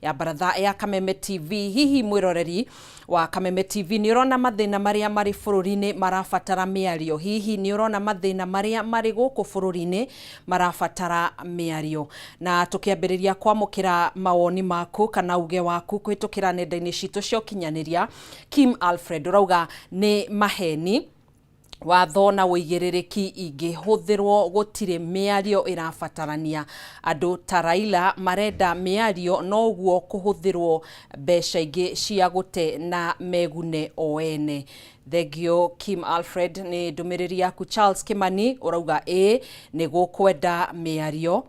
ya baratha ya Kameme TV. Hihi mwiroreri wa Kameme TV ni urona mathina maria mari bururi-ini marabatara miario. Hihi ni urona mathina maria mari guku bururi-ini marabatara miario. Na tukiambiriria kwamukira mawoni maku kana uge waku kwitukira nenda-ini citu cia ukinyaniria. Kim Alfred urauga ni maheni watho na wigiririki ingihuthirwo gutire miario irabatarania. Andu ta Raila marenda miario no guo kuhuthirwo mbeca ingi cia gute na megune oene. Thegio Kim Alfred. Ni ndumiriri yaku Charles Kimani urauga ni gukwenda miario.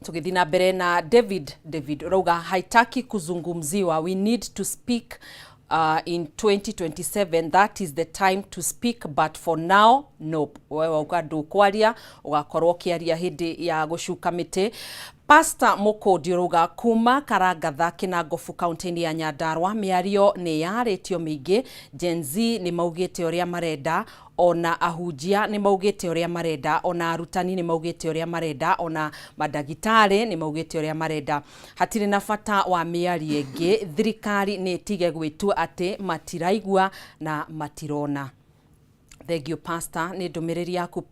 Tukithina mbere na David urauga haitaki kuzungumziwa, we need to speak in 2027, that is the time to speak, but for now nope. Wewe ukadu kwaria ugakorwo kiaria hindi ya gushuka miti. Pastor Mukodi uruga kuma Karagatha Kinangofu kaunti ya Nyandarua miario ni yaretio mingi. Gen Z ni maugite uria marenda, ona ahujia ni maugite uria marenda, ona arutani ni maugite uria marenda, ona madagitari ni maugite uria marenda. Hatiri na bata wa miario ingi, thirikari ni tige gwitua ati matiraigua na matirona. Thegio Pastor. Ni ndumiriri yaku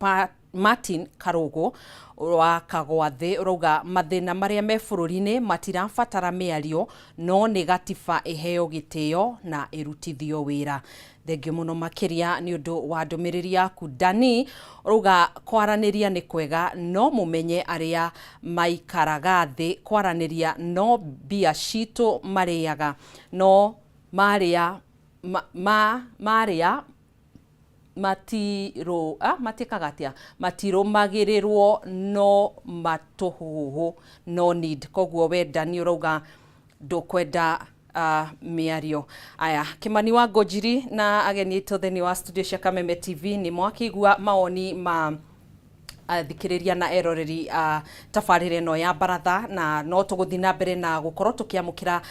Martin Karogo wa Kagwathi urauga mathina maria me bururi-ini matirabatara miario no ni gatiba iheo gitio na irutithio wira. Thegio muno makiria ni undu wa ndumiriri yaku Dani urauga kwaraniria ni kwega no mumenye aria maikaraga thi, kwaraniria no bia citu mariaga no maria matiro magirirwo no matuhuhu no need. Koguo wenda ni urauga ndukwenda miario. Aya, Kimani wa Ngojiri na ageni itu theni wa studio cia Kameme TV ni mwakigua mawoni ma thikiriria na eroreri tabarire no ya baratha, na no tuguthina mbere na gukorwo tukiamukira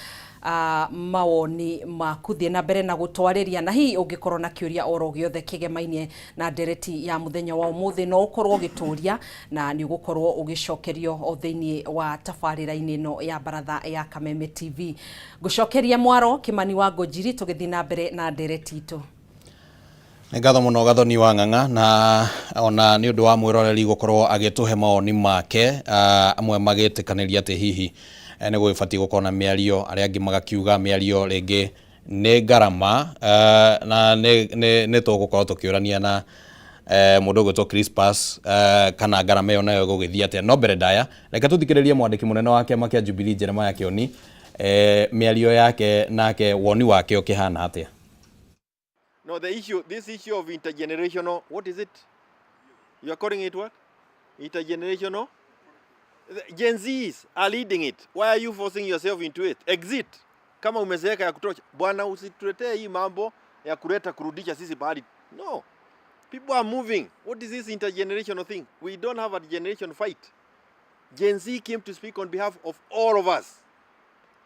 mawoni makuthie na mbere na gutwariria. Na hii ungikorwo na kiuria oro giothe kigemainie na ndereti ya muthenya wa umuthi no ukorwo gituria na ni ugukorwo ugicokerio o thiini wa tabarira-ini no ya baratha ya Kameme TV. Gucokeria mwaro Kimani wa Ngojiri, tugithina mbere na ndereti itu. Ngatho muno Gathoni wa Ng'ang'a, na ona ni undu wa mwiroreri gukorwo agituhe mawoni make, amwe magitikaniria ati hihi ni gwibati gukona miario, aria angi magakiuga miario ringi ni ngarama, na ni tugukorwo tukiurania na mundu gwitwo Crispus kana ngarama iyo nayo gugithia atia. No mbere ndaya reka tuthikiririe mwandiki munene wa kiama kia Jubilee Jeremiah Kioni miario yake nake woni wake ukihana atia. No, this issue of intergenerational, what is it? You are calling it what? Intergenerational? Gen Zs are leading it. Why are you forcing yourself into it? Exit. Kama umezeeka ya kutosha. Bwana usituletee hii mambo ya kuleta kurudisha sisi bahali. No. People are moving. What is this intergenerational thing? We don't have a generation fight. Gen Z came to speak on behalf of all of us.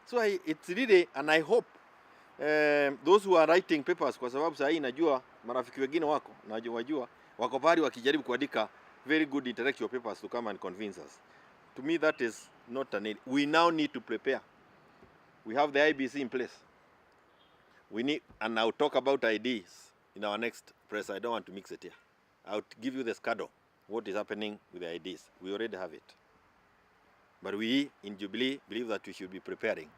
So it's really, and I hope those who are writing papers, kwa sababu saa hii najua marafiki wengine wako, najua wako pale wakijaribu kuandika very good intellectual papers to come and convince us. To me that is not a need. We now need to prepare. We have the IBC in place. We need, and I'll talk about IDs in our next press. I don't want to mix it here. I'll give you the schedule, what is happening with the IDs. We already have it. But we in Jubilee believe that we should be preparing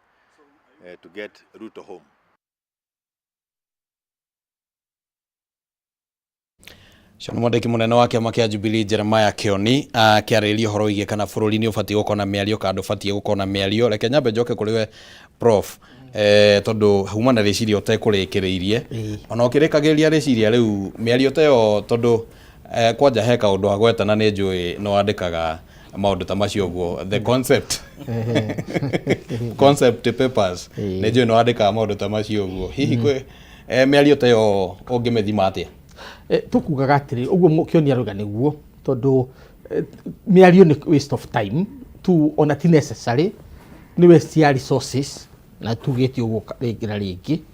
to get Ruto home. Shona mwandiki munene wa kiama kia Jubilee Jeremiah Kioni akiariria horo ige kana bururi ni ubati gukona miario kandu ubati gukona miario. Reke nyambe njoke kuriwe Prof tondu huma na reciria utekurikireirie ona ukirikagiria reciria riu miario tayo tondu kwanja heka undu agwetana ni njui no andikaga maundu ta macio guo the concept papers ni njui no andikaga maundu ta macio guo. Hihi kwe miario tayo ungimethima atia? Tukugaga atiri uguo Kioni aruga niguo tondu miario ni waste of time tu ona ti necessary, ni waste ya resources na tugeti uguo ringira ringi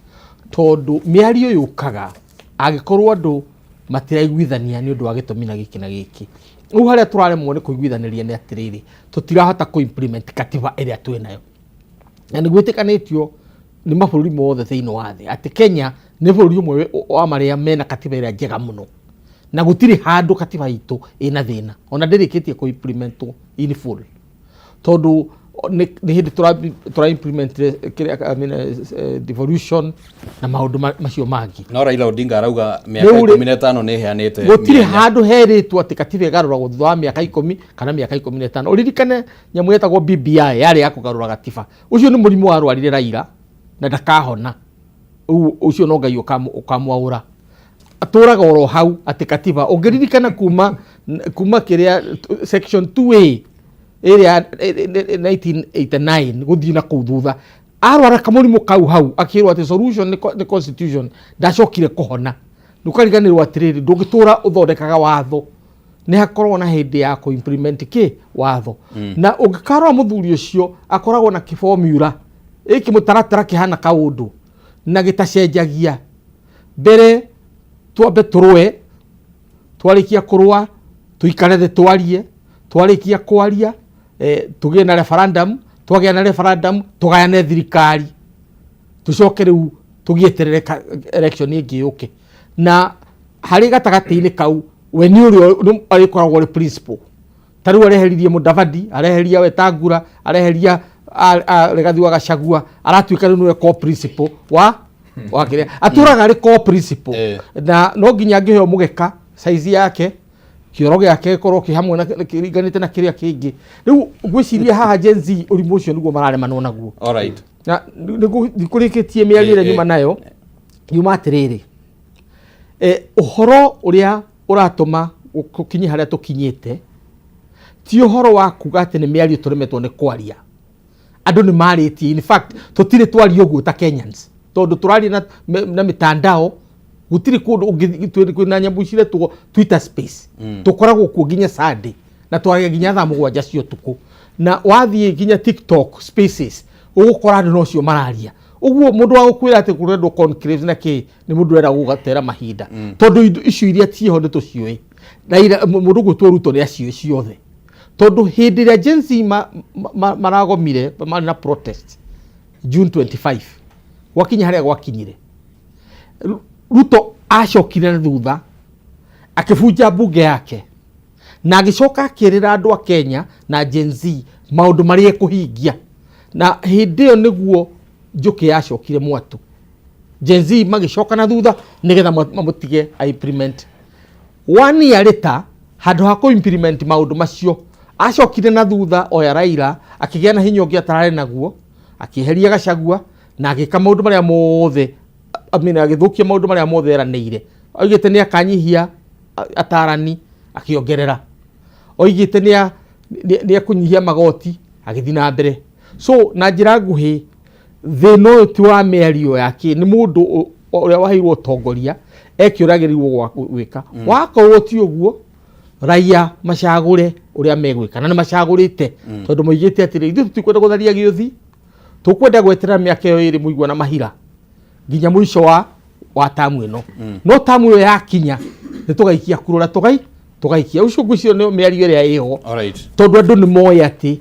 tondu miario yukaga agikorwo andu matiraiguithania ni undu wa gitumi na giki na giki. Riu haria turaremwo ni kuiguithaniria ni atiriri tutirahota ku implement katiba iria twi nayo. na nĩ gwĩtĩkanĩtio nĩ mabũrũri mothe thĩinĩ wa thĩ atĩ Kenya nĩ bũrũri ũmwe wa marĩa mena katiba ĩrĩa njega mũno, na gũtirĩ handũ katiba itũ ĩna thĩna ona ndĩrĩkĩtie kũ implementwo in full, tondũ nĩ hĩndĩ tũra implement devolution na maũndũ macio mangĩ. No Raila Odinga arauga mĩaka 15 nĩ heanĩte, gũtirĩ handũ herĩtwo atĩ katiba ĩgarũragwo thutha wa mĩaka 10 kana mĩaka 15. Ũririkane nyamũ yetagwo BBI yarĩ ya kũgarũra katiba, ũcio nĩ mũrimũ warwarire Raila na ndakahona, ũcio no Ngai ũkamwaũra, atũraga oro hau atĩ katiba ũngĩririkana kuma kĩrĩa section 2A ĩrĩa 1989 gũthiĩ na kũu thutha arwara kamũrimũ kau hau akĩrwo atĩ solution nĩ constitution, ndacokire kũhona. Ndũkariganĩrwo atĩrĩrĩ, ndũngĩtũra ũthondekaga watho, nĩ hakorwo na hĩndĩ ya kũ implement watho na ũngĩkarora mũthuri ũcio akoragwo na kĩformula ĩkĩ mũtaratara kĩhana kaũndũ na gĩtacenjagia. Mbere twambe tũrũe, twarĩkia kũrũa tũikare thĩ twarie, twarĩkia kwaria tũgĩe na referendum, twagĩa na referendum tũgayane thirikari, tũcoke rĩu tũgĩeterere election ĩngĩ yũke. Na harĩ gatagatĩ-inĩ kau we nĩ ũrĩa arĩkoragwo arĩ principal. Tarĩu areheririe Mudavadi, areheria Wetangula, areheria Rigathi wa Gachagua, aratuĩka rĩu nĩwe co-principal wa kĩrĩa atũraga arĩ co-principal na no nginya angĩheo mũgeka size yake, kĩoro gĩake gĩkorwo kĩhamwe na kĩringanĩte na kĩrĩa kĩngĩ. Rĩu ngwĩciria haha Gen Z ũrimũ ũcio nĩguo mararemanwo naguo. Alright, na ndikũrĩkĩtie mĩario ĩrĩa nyuma nayo nyuma atĩrĩrĩ, ũhoro ũrĩa ũratũma gũkinyia harĩa tũkinyĩte ti ũhoro wa kuga atĩ nĩ mĩario tũremetwo nĩ kwaria. Andũ nĩ marĩtie, in fact tũtirĩ twaria ũguo ta Kenyans, tondũ tũraria na mĩtandao, gũtirĩ kũndũ kwĩna nyamũ ciretwo Twitter space, tũkoragwo kuo nginya Sunday na twaragia nginya thaa 7 cia ũtukũ, na wathiĩ nginya TikTok spaces ũgũkora andũ nocio mararia. Ũguo mũndũ wa gũkwĩra atĩ kũrendwo conclave na kĩ nĩ mũndũ ũrenda gũgatera mahinda, tondũ icio iria tieho nĩ tũciũĩ na mũndũ gwĩtwo Ruto nĩ aciũĩ ciothe. Tondũ hĩndĩ ĩrĩa Gen Z maragomire marĩ na protest June 25 gwakinya harĩa gwakinyire, Ruto acokire na thutha akĩbunja bunge yake na agĩcoka akĩrĩra andũ a Kenya na Gen Z maũndũ marĩa ekũhingia, na hĩndĩ ĩyo nĩguo njũkĩ yacokire mwatũ. Gen Z magĩcoka na thutha nĩgetha mamũtige implement. 1 year later handũ ha kũ implement maũndũ macio acokire na thutha oya Raila akĩgĩa na hinya ũngĩ atararĩ naguo, akĩeheria Gachagua na agĩka maũndũ marĩa mothe, agĩthũkia maũndũ marĩa mothe eranĩire. Oigĩte nĩ akanyihia atarani akĩongerera, oigĩte nĩ akũnyihia magoti agĩthiĩ na mbere. So na njĩra nguhĩ thĩna ũyũ ti wa mĩario yake, nĩ mũndũ ũrĩa waheirwo ũtongoria ekĩũragĩrĩirwo gwĩka. Wakorwo ti ũguo raia macagũre ũrĩa megwĩka, na nĩ macagũrĩte tondũ moigĩte atĩrĩ ithuĩ tũtikwenda gũtharia gĩũthi, tũkwenda gweterera mĩaka ĩyo ĩrĩ mũigua na mahira nginya mũico wa tamu ĩno. No tamu ĩyo yakinya nĩ tũgaikia kurũra tũgaikia. Ũcio ngwĩciria nĩ mĩario ĩrĩa ĩho, tondũ andũ nĩ moĩ atĩ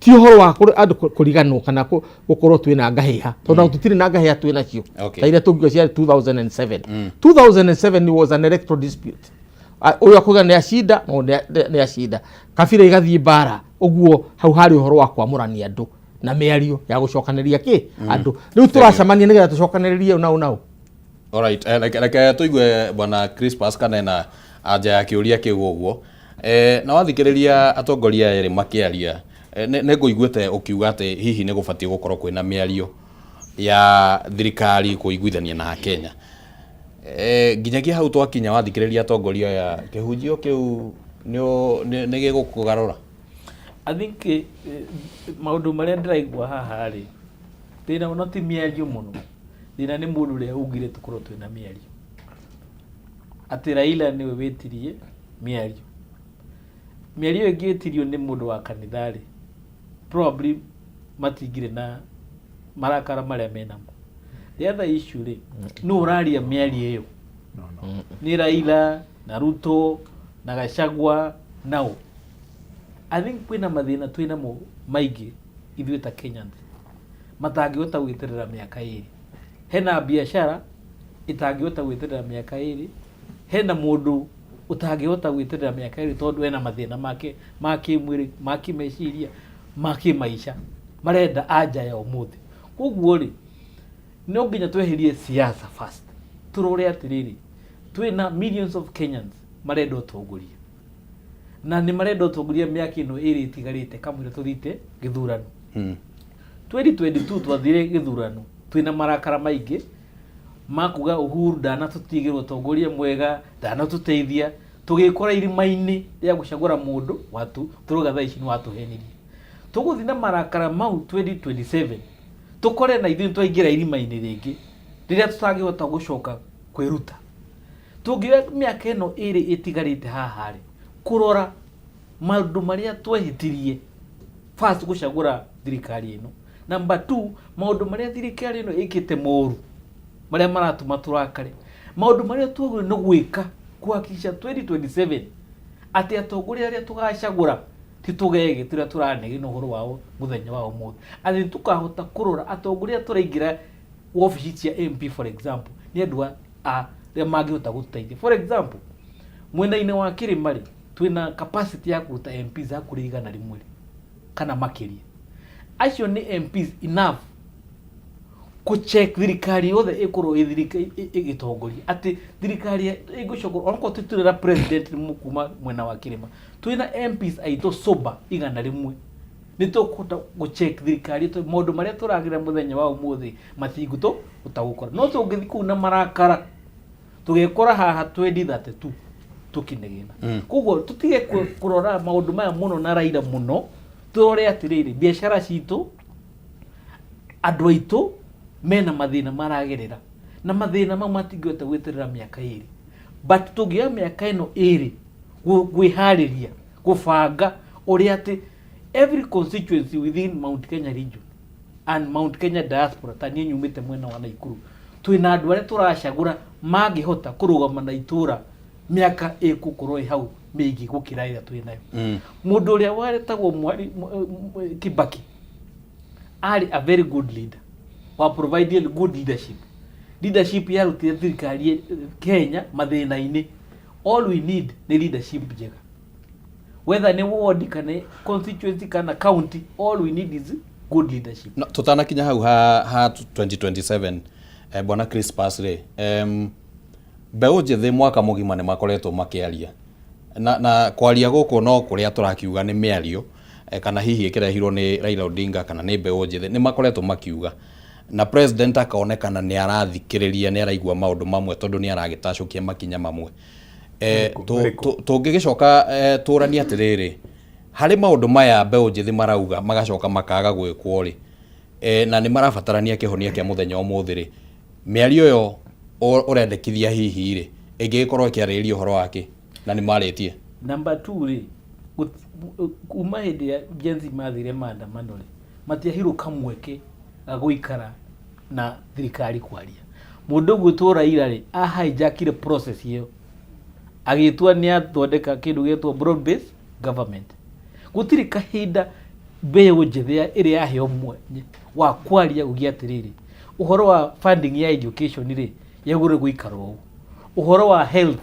ti ũhoro wa andũ kũriganwo kana gũkorwo twĩna ngahĩha, tondũ tũtirĩ na ngahĩha twĩnacio ta iria tũngiuga cia 2007. 2007 was an electoral dispute. Ũyũ akuga nĩ acinda no nĩ acinda, kabira igathiĩ bara. Ũguo hau harĩ ũhoro wa kwamũrania andũ na mĩario ya gũcokanĩria andũ. Rĩu tũracemania nĩgetha tũcokanĩrĩrie nau. Alright, reke tũigue bwana Crispus Kanena anja ya kĩũria kĩu ũguo. Na wathikĩrĩria atongoria erĩ makĩaria, nĩ ngũiguĩte ũkiuga atĩ hihi nĩ gũbatiĩ gũkorwo kwĩna mĩario ya thirikari kũiguithania na Kenya. Nginyagia hau twakinya wathikĩrĩria atongoria ya kĩhunjio kĩu nĩ gĩgũkũgarũra? I think maũndũ marĩa ndĩraigua haha rĩ, thĩna no ti mĩario mũno, thĩna nĩ mũndũ ũrĩa ugire tũkorwo twĩna mĩario. Atĩ Raila nĩwe wĩtirie mĩario. Mĩario ĩngĩ ĩtirio nĩ mũndũ wa kanitha rĩ, probably matingire na marakara marĩa menamo. The other issue rĩ, no ũraria mĩario ĩyo nĩ Raila na Ruto na Gachagua nao. I think kwĩna mathĩna twĩnamo maingĩ ithuĩ ta Kenyans, matangĩhota gwĩterera mĩaka 2. Hena biashara itangĩhota gwĩterera mĩaka 2. Hena mũndũ utangĩhota gwĩterera mĩaka 2 tondũ ena mathĩna make ma kĩmwĩrĩ, ma kĩmeciria, ma kĩmaica marenda anja ya ũmũthĩ. Koguo rĩ, no nginya tweherie siasa first. Turore atiriri, twina millions of Kenyans marenda ũtongoria, na nĩ marenda ũtongoria mĩaka ĩno 2 itigarĩte kamũira tũthite gĩthurano. 2022 twathire gĩthurano twina marakara maingĩ makuga Uhuru ndanatũtigĩrwo ũtongoria mwega, ndanatũteithia, tũgĩkora irima-inĩ rĩa gũcagũra mũndũ watu turuga thaa ici nĩ watũhenirie. Tũgũthiĩ na marakara mau 2027 tukore na ithuĩ twaingĩra irima-inĩ rĩngĩ rĩrĩa tũtangĩhota gũcoka kwĩruta. Tũngĩoya mĩaka ĩno 2 ĩtigarĩte haha rĩ, kũrora maũndũ marĩa twehĩtirie first gũcagũra thirikari ĩno. Number 2, maũndũ marĩa thirikari ĩno ĩkĩte moru marĩa maratũma tũrakare. Maũndũ marĩa twagĩrĩirwo nĩ gwĩka kuhakikisha 2027 atĩ atongoria arĩa tũgacagũra ti tũgege tũrĩa tũranegena ũhoro wao mũthenya wa ũmũthĩ. Atĩ tukahota kũrora atongoria tũraingĩra wabici cia MP for example nĩ andũ arĩa mangĩhota gũteithia. For example, mwena-inĩ wa Kĩrĩma rĩ, twina capacity ya kũruta MPs hakuhĩ 100 kana makĩria. Acio nĩ MPs enough kucheck thirikari yothe ĩkorwo ĩgĩtongoria atĩ thirikari ĩgũcoka onko tũturera president kuma mwena wa Kĩrĩma. Twina MPs aitũ soba 100 nĩ tũkũhota gũcheck thirikari maũndũ marĩa tũragira mũthenya wa ũmũthĩ matingĩtũ ũtagũkora. No tũngĩthiĩ kũu na marakara tũgekora haha 2032 tũkĩnegena. Koguo tũtige kũrora maũndũ maya mũno na Raila mũno, tũrore atirĩrĩ biashara citũ, andũ aitũ mena mathĩna maragerera na mathĩna mau matingĩhota gwĩterera mĩaka 2. But tũngĩoya mĩaka ĩno 2 gwĩharĩria gũbanga ũrĩa atĩ every constituency within Mount Kenya region and Mount Kenya diaspora ta niĩ nyumĩte mwena wa Naikuru, twina andũ arĩa tũracagũra mangĩhota kũrũgama na itũra mĩaka ĩgũkorwo hau mĩingĩ gũkĩra ĩrĩa twĩnayo. Mũndũ ũrĩa waretagwo Kibaki ari a very good leader, wa provide good leadership yarutire thirikari Kenya mathĩna-inĩ. All we need nĩ leadership njega, whether nĩ ward kana constituency kana county, all we need is good leadership. No, tutanakinya hau ha 2027 bwana Crispus rĩ, mbeũ njĩthĩ mwaka mũgima nĩ makoretwo makĩaria na kwaria gũkũ no kũrĩa tũrakiuga nĩ mĩario kana hihi ĩkĩrehirwo nĩ Raila Odinga kana nĩ mbeũ njĩthĩ nĩ makoretwo makiuga, na president akaonekana nĩ arathikĩrĩria, nĩ araigua maũndũ mamwe tondũ nĩ aragĩtacũkia makinya mamwe. Tũngĩgĩcoka tũrania atĩrĩrĩ, harĩ maũndũ maya mbeũ njĩthĩ marauga magacoka makaga gwĩkwo rĩ, na nĩ marabatarania kĩhonia kĩa mũthenya ũmũthĩ rĩ, mĩario ĩyo ũrendekithia hihi rĩ ĩngĩkorwo ĩkĩarĩrĩria ũhoro wake na nĩ marĩtie? Number 2 rĩ, kuma hĩndĩ ya Gen Z mathire maandamano rĩ, matiahirwo kamweke gũikara na thirikari kwaria. Mũndũ gwĩtwo Raila rĩ ahijackire process ĩyo, agĩtwa nĩ athondeka kĩndũ gĩtwo broad based government. Gũtirĩ kahinda mbeũ njĩthĩ ĩrĩa yaheo mwanya wa kwaria ũgĩ atĩrĩrĩ, ũhoro wa funding ya education rĩ yagũrĩ gũikara ũũ, ũhoro wa health,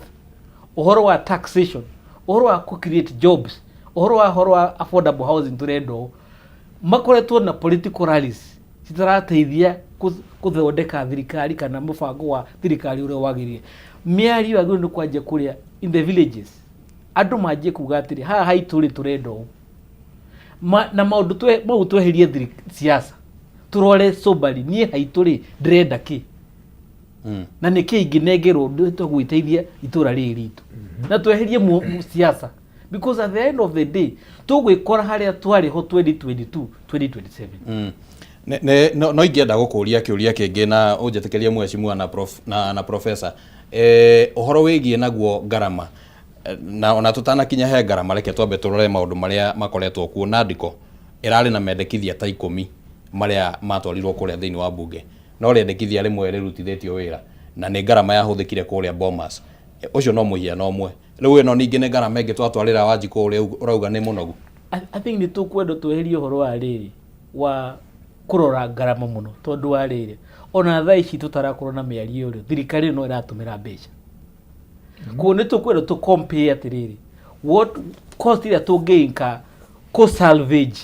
ũhoro wa taxation, ũhoro wa create jobs, ũhoro wa affordable housing tũrenda ũũ. Makoretwo na political rallies citarateithia gũthondeka thirikari kana mũbango wa thirikari ũrĩa wagĩrĩire. Mĩario yagĩrĩirwo nĩ kwanjia kũrĩa in the villages, andũ manjie kuga atĩrĩ haha haitũ rĩ tũrenda ũũ, na maũndũ mau tweherie siasa, tũrore sobari niĩ haitũ rĩ ndĩrenda kĩ na nĩ kĩ ingĩnengerwo gwĩteithia itũra rĩrĩ ritũ, na tweherie siasa, because at the end of the day tũgwĩkora harĩa twarĩ ho 2022 2027. No ingĩenda gũkũria kĩũria kĩngĩ na ũnjĩtĩkĩrie mheshimiwa na professor, ũhoro wĩgiĩ naguo ngarama, na ona tũtanakinya he ngarama, reke twambe tũrore maũndũ marĩa makoretwo kuo. Nandiko ĩrarĩ na mendekithia ta 10 marĩa matwarirwo kũrĩa thĩinĩ wa mbunge, no rĩendekithia rĩmwe rĩrutithĩtio wĩra na nĩ ngarama yahũthĩkire kũrĩa Bomas. Ũcio no mũhiano ũmwe. Rĩu ĩno ningĩ nĩ ngarama ĩngĩ twatwarĩra Wanjikũ ũrĩa ũrauga nĩ mũnogu. I think nĩ tũkwenda tweherie ũhoro wa rĩrĩ wa kurora ngarama muno tondu wa riri ona thaa ici tutarakorwo na miario ri thirikari no iratumira mbeca ko ni tukwira tu compare atiriri what cost ira tungiinka ko salvage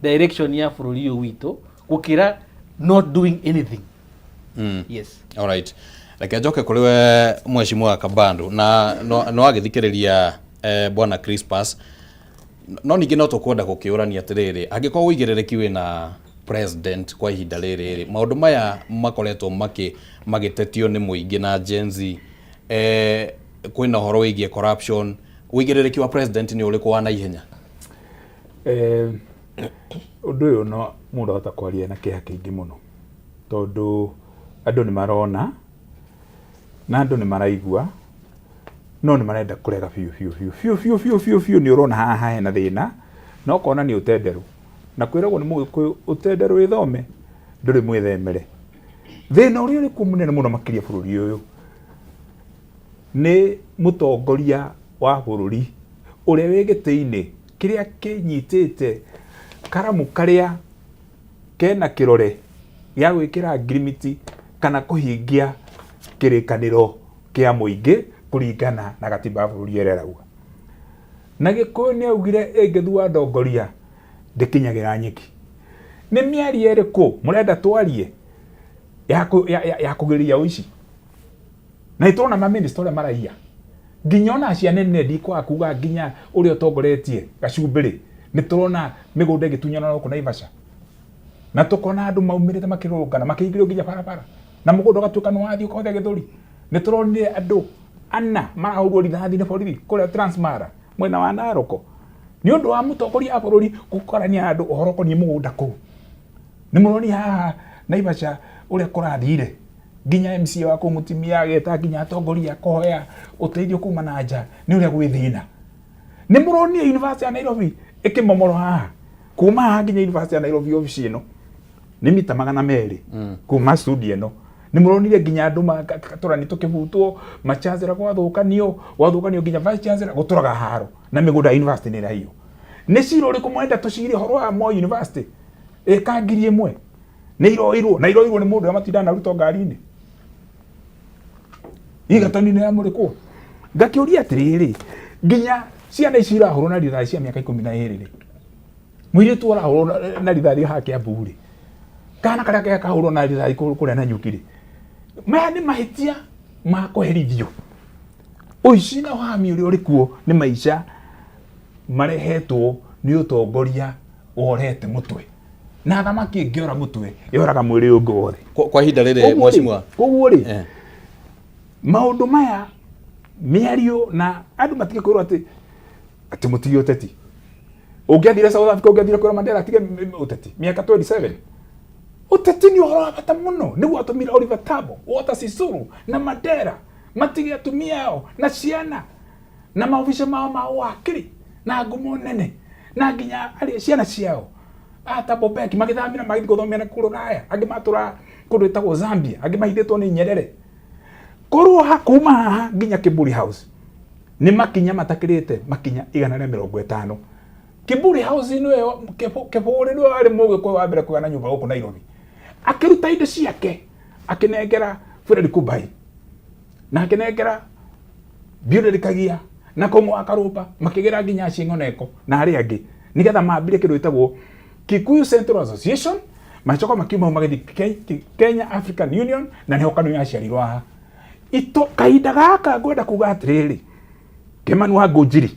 direction ya bururi uyu witu gukira not doing anything. Yes, all right. Like njoke kuri we Mheshimiwa Kabandu na no agithikiriria bwana Crispus no ningi no tukwenda gukiurania atiriri angikorwo uigirereki wina president kwa ihinda riri maundu maya makoretwo magitetio ni muingi na Gen Z kwina horo wigie corruption uigirereki wa president ni uriku wa na ihenya undu uyu no mundu hota kwaria na kiha kingi muno tondu andu ni marona na andu ni maraigua no ni marenda kurega fiu ni urona haha hena thina no kona ni utenderu na kwiragwo ni mugiku utenderu ithome nduri mwithemere thina uri ku munene muno makiria bururi uyu ni mutongoria wa bururi uria wigitiini kiria kinyitite karamu karia kena kirore ya gwikira ngrimiti kana kuhingia kirikaniro kia muingi kuringana na gatiba bururi ereragwa na gikuyu ni augire engethua ndongoria ndikinyagira nyiki ni miari eriku murenda twarie ya kugiria uici na itona ma minister maraia nginya ona ciana nene ndikwa kuga nginya uri utongoretie gacumbiri ni turona migunda gitunyana no kuna Naivasha na tukona andu maumirite makirungana makiingiro nginya barabara na mugunda gatuka no wathi ukothe githuri ni turonire andu ana marahurwo rithathi ni borithi kuria Transmara mwena wa Naroko ni undu wa mutongoria wa bururi gukorania andu uhoro koni mugunda ku ni muroni haha Naivasha uria kurathire nginya MC wa kumutimia ageta nginya atongoria koya uteithio kuma na nja ni uria gwithina ni muroni University ya Nairobi ikimomoro haha kuma haha nginya University ya Nairobi office ino ni mita 200 kuma studio ino ni muronire nginya andu makatora ni tukivutwo machazera gwathukanio nginya vice chancellor guturaga haro na migunda university ni rahiyo ni ciro uri kumwenda tucire horo wa Moi University ekangiri imwe ni iroirwo ni mundu amatinda na ruto ngari-ini igatoni ni amurikwo ngakiuria atiriri nginya ciana ici irahurwo na rithathi cia miaka 12 muiritu arahurwo na rithathi hake aburi kana karia kahurwo na rithathi kuria na nyukiri maya ni mahitia ma kuherithio uici na wami uri kuo ni maisha marehetwo ni utongoria worete mutwe na thamaki ngiora mutwe yoraga mwiri ungu wothe kwa ihinda riri Mheshimiwa koguo ri maundu maya miario na andu matige kwirwo ati mutigi uteti ungiathire South Africa ungiathire kwira Mandela atige uteti miaka 27 uteti ni uhoro wa bata muno ni gwatumira Oliver Tambo Walter Sisulu na Mandela matige atumia yao na ciana na maofisa mao wakiri na ngumo nene na nginya ari ciana ciao ata Bobeki magithamira magithii guthomera na kururaya angi matura kundu itagwo Zambia angi mahithitwo ni Nyerere korwo hakuma haha nginya Kiburi House ni makinya matakirite makinya 150 Kiburi House niwe Kiburi niwe ari mugiko wa mbere kuana nyumba guku Nairobi akiruta indo ciake akinengera Fred Kubai na akinengera Biodel Kagia na Komo Akaruba makigera nginya Cingoneko na ari angi nigetha mambire kindu itagwo Kikuyu Central Association machoka makiuma magithi Kenya African Union na niho kanu yaciarirwo haha ito kahinda gaka ngwenda kuga atiriri Kimani wa Ngũnjiri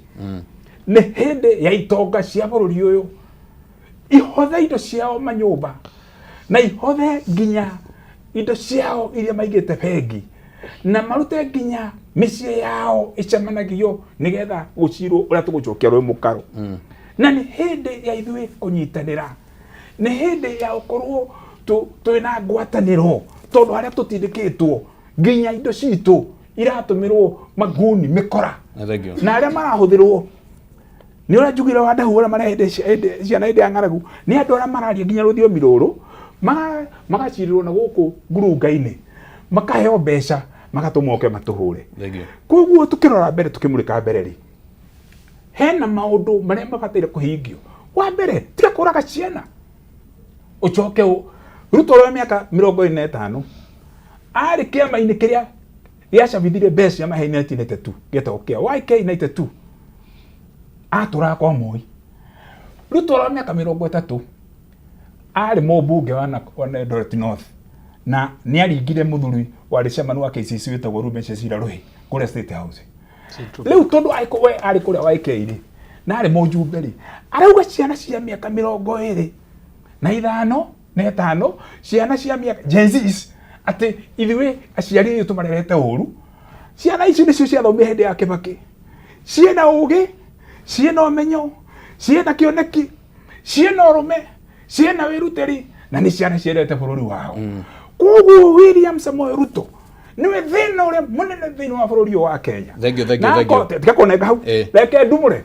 ni hindi ya itonga cia bururi uyu ihothe indo ciao manyumba na ihothe nginya indo ciao iria maigite bengi na marute nginya micie yao icemanagio nigetha gucirwo uria tugucokia rwe mukaro na ni hindi ya ithui kunyitanira ni hindi ya ukorwo twina ngwataniro tondu haria tutindikitwo nginya indo citu iratumirwo maguni mikora na aria marahuthirwo ni ura njugire wa ndahu ura marehende ciana inde ya ng'aragu ni andu aria mararia nginya ruthiomi ruru magacirirwo na guku ngurunga-ini makaheo mbeca magatumoke matuhure koguo tukirora mbere tukimurika mbere ri hena maundu maria mabataire kuhingio wa mbere tiga kuraga ciana ucoke Ruto wa miaka 45 ari kiama-inĩ kĩrĩa gĩacabithire mbeca cia maheni 1992 gĩtagwo kĩa YK92 atũraga kwa Moi. Ruto wa miaka 30 ari mũmbunge wa Eldoret North na nĩ aringire mũthuri wa rĩcemanu wa KCC wĩtagwo Ruben Chesira Ruhi kũrĩa State House. Rĩu tondũ we arĩ kũrĩa YK-rĩ na arĩ mũjumbe rĩ arauga ciana cia mĩaka 25 na 5 ciana cia mĩaka Gen Zs atĩ ithuĩ aciari itũ marerete ũru. Ciana ici nĩcio ciathomire hĩndĩ ya Kibaki, ciena ũgĩ, ciena ũmenyo, ciena kĩoneki, ciena ũrũme, ciena wĩrutĩri na nĩ ciana ciendete bũrũri wao. Koguo William Samoei Ruto niwe thĩna ũrĩa mũnene thĩinĩ wa bũrũri wa Kenya. Thank you. Tiga kũnenga hau reke ndumũre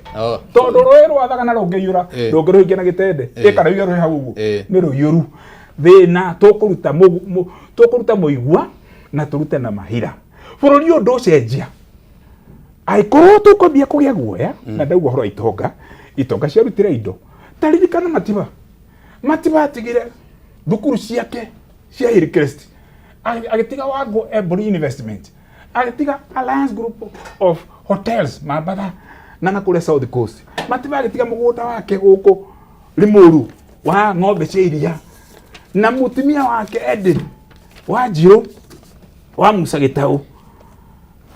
tondũ rũĩ rwathaga na rũngĩiyũra rũngĩrũhingia na gĩtende kana rũiga rũĩ hau ũguo nĩ rũiyũru. Thĩna tũkũruta mũigua na tũrute na mahira bũrũri ũndũ ũcenjia angĩkorwo tũkwambia kũgĩa guoya na ndauga ũhoro wa itonga ciarutire indo taririkana Matiba atigire thukuru ciake cia Hillcrest agitiga Wangu Embu Investment agitiga Alliance Group of Hotels Mambatha na nakũrĩa South Coast. Matiba agitiga mũgũnda wake gũkũ Limuru wa ng'ombe cia iria na mutumia wake Edin wa Njirũ wa Musa Gĩtaũ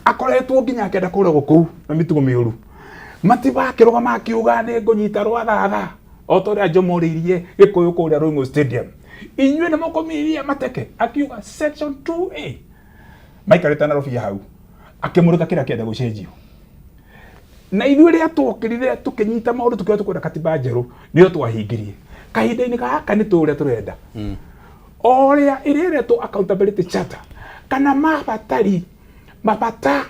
akoretwo nginya akenda kũragwo kũu na mĩtugo mĩũru. Matiba akĩrũgama akiuga nĩ ngũnyita rwathatha o ta ũrĩa njomorĩirie Gĩkũyũ kũrĩa Royal Stadium. Inyuĩ nĩ mũkomirie mateke akiuga section 2A maikarĩte na rũbia hau akĩmũrĩka kĩrĩa kĩenda gũcenjio. Na ithuĩ rĩrĩa twokĩrire tũkĩnyita maũndũ tũkĩoya tũkwenda katiba njerũ nĩyo twahingirie. Kahinda-inĩ gaka nĩ tũrĩa tũrenda ũrĩa ĩrĩretwo accountability charter kana mabata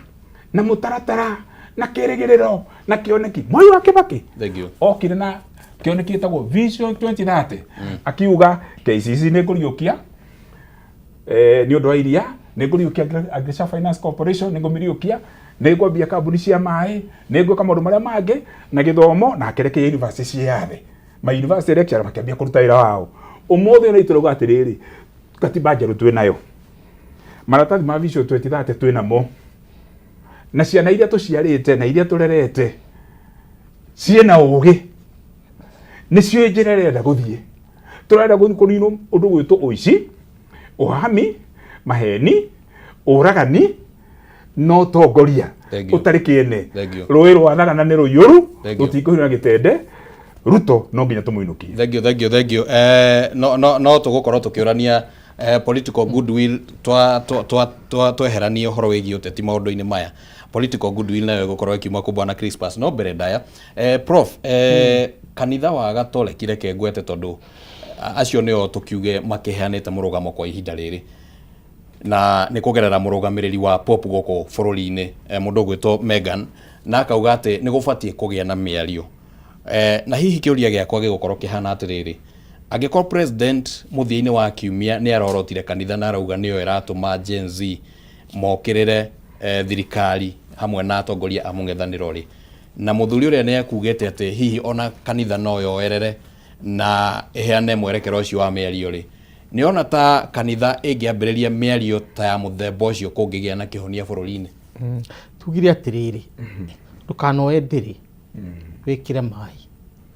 na mũtaratara na kĩrĩgĩrĩro na kĩoneki. Mwai wa Kibaki okire na kĩoneki gĩtagwo Vision 2030 akiuga KCC nĩ ngũriũkia nĩ ũndũ wa iria, nĩ ngũriũkia Agriculture Finance Corporation, nĩ ngũmĩriũkia, nĩ ngwambia kambuni cia maĩ, nĩ ngwĩka maũndũ marĩa mangĩ na gĩthomo na akerekia university ciothe. Ma university lecturer makĩambia kũruta wĩra wao. Ũmũthĩ nĩ tũrauga atĩrĩrĩ katiba njerũ twĩ nayo, maratathi ma Vision 2030 twĩ namo, na ciana iria tũciarĩte na iria tũrerete ciena ũgĩ nĩcio njĩra ĩrenda gũthiĩ. Tũrenda kũninwo ũndũ gwĩtwo ũici, ũhami, maheni, ũragani no ũtongoria ũtarĩ kĩene. Rũĩ rwathagana nĩ rũiyũru rũtikũhĩra gĩtende. Ruto no nginya tũmũinũkie. Thank you. No tũgũkorwo tũkĩũrania political goodwill tweheranie ũhoro wĩgiĩ ũteti maũndũ-inĩ maya. Political goodwill nayo ĩgũkorwo ĩkiuma kũ Bwana Crispus no mbere ndaya. Prof, kanitha wa Gatoleki reke ngwete tondũ acio nĩo tũkiuge makĩheanĩte mũrũgamo kwa ihinda rĩrĩ na nĩ kũgerera mũrũgamĩrĩri wa Pope gũkũ bũrũri-inĩ mũndũ gwĩtwo Megan na akauga atĩ nĩ gũbatiĩ kũgĩa na mĩario. Na hihi kĩũria gĩakwa gĩgũkorwo kĩhana atĩrĩrĩ, angĩkorwo president mũthia-inĩ wa kiumia nĩ arorotire kanitha na arauga nĩyo ĩratũma Gen Z mokĩrĩre thirikari hamwe na atongoria a mũng'ethanĩro rĩ, na mũthuri ũrĩa nĩ akugĩte atĩ hihi ona kanitha no yoerere na ĩheane mwerekero ũcio wa mĩario rĩ, nĩ ona ta kanitha ĩngĩambĩrĩria mĩario ta ya mũthemba ũcio kũngĩgĩa na kĩhonia bũrũri-inĩ? Tugire atĩrĩrĩ, ndũkanoe ndĩrĩ wĩkĩre maĩ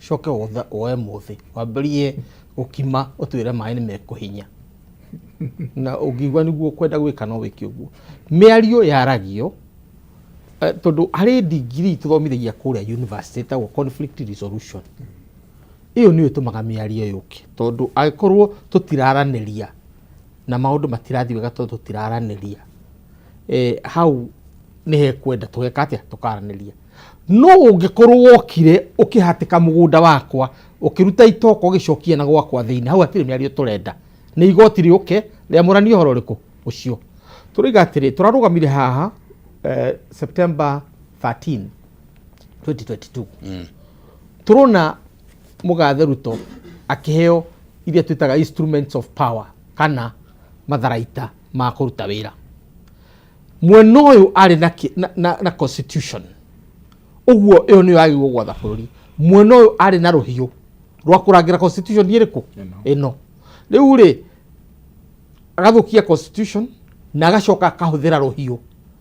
coke woe mũthĩ wambĩrie gũkima ũtwĩre maĩ nĩ mekũhinya na ũngĩigua nĩguo kwenda gwĩka no wĩke ũguo. Mĩario yaragio tondũ harĩ degree tũthomithagia kũrĩa university ĩtagwo conflict resolution. Iyo nĩyo ĩtũmaga mĩario yũke tondũ angĩkorwo tũtiraranĩria na maũndũ matirathiĩ wega tondũ tũtiraranĩria hau nĩ hekwenda tũgeka atĩa tũkaranĩria. No ũngĩkorwo wokire ũkĩhatĩka mũgũnda wakwa ũkĩruta itoko ũgĩcokia na gwakwa thĩinĩ, hau hatirĩ mĩario tũrenda, nĩ igoti rĩũke rĩamũranie ũhoro ũrĩkũ ũcio. Tũroiga atĩrĩ, tũrarũgamire haha September 13, 2022 tũrona mũgathe Ruto akĩheo iria twĩtaga instruments of power kana matharaita ma kũruta wĩra. Mwena ũyũ arĩ na constitution, ũguo ĩyo nĩyo yagĩrĩirwo gwatha bũrũri. Mwena ũyũ arĩ na rũhiũ rwa kũrangĩra constitution ĩrĩkũ ĩno. riu ri agathukia constitution na agacoka akahuthira ruhiu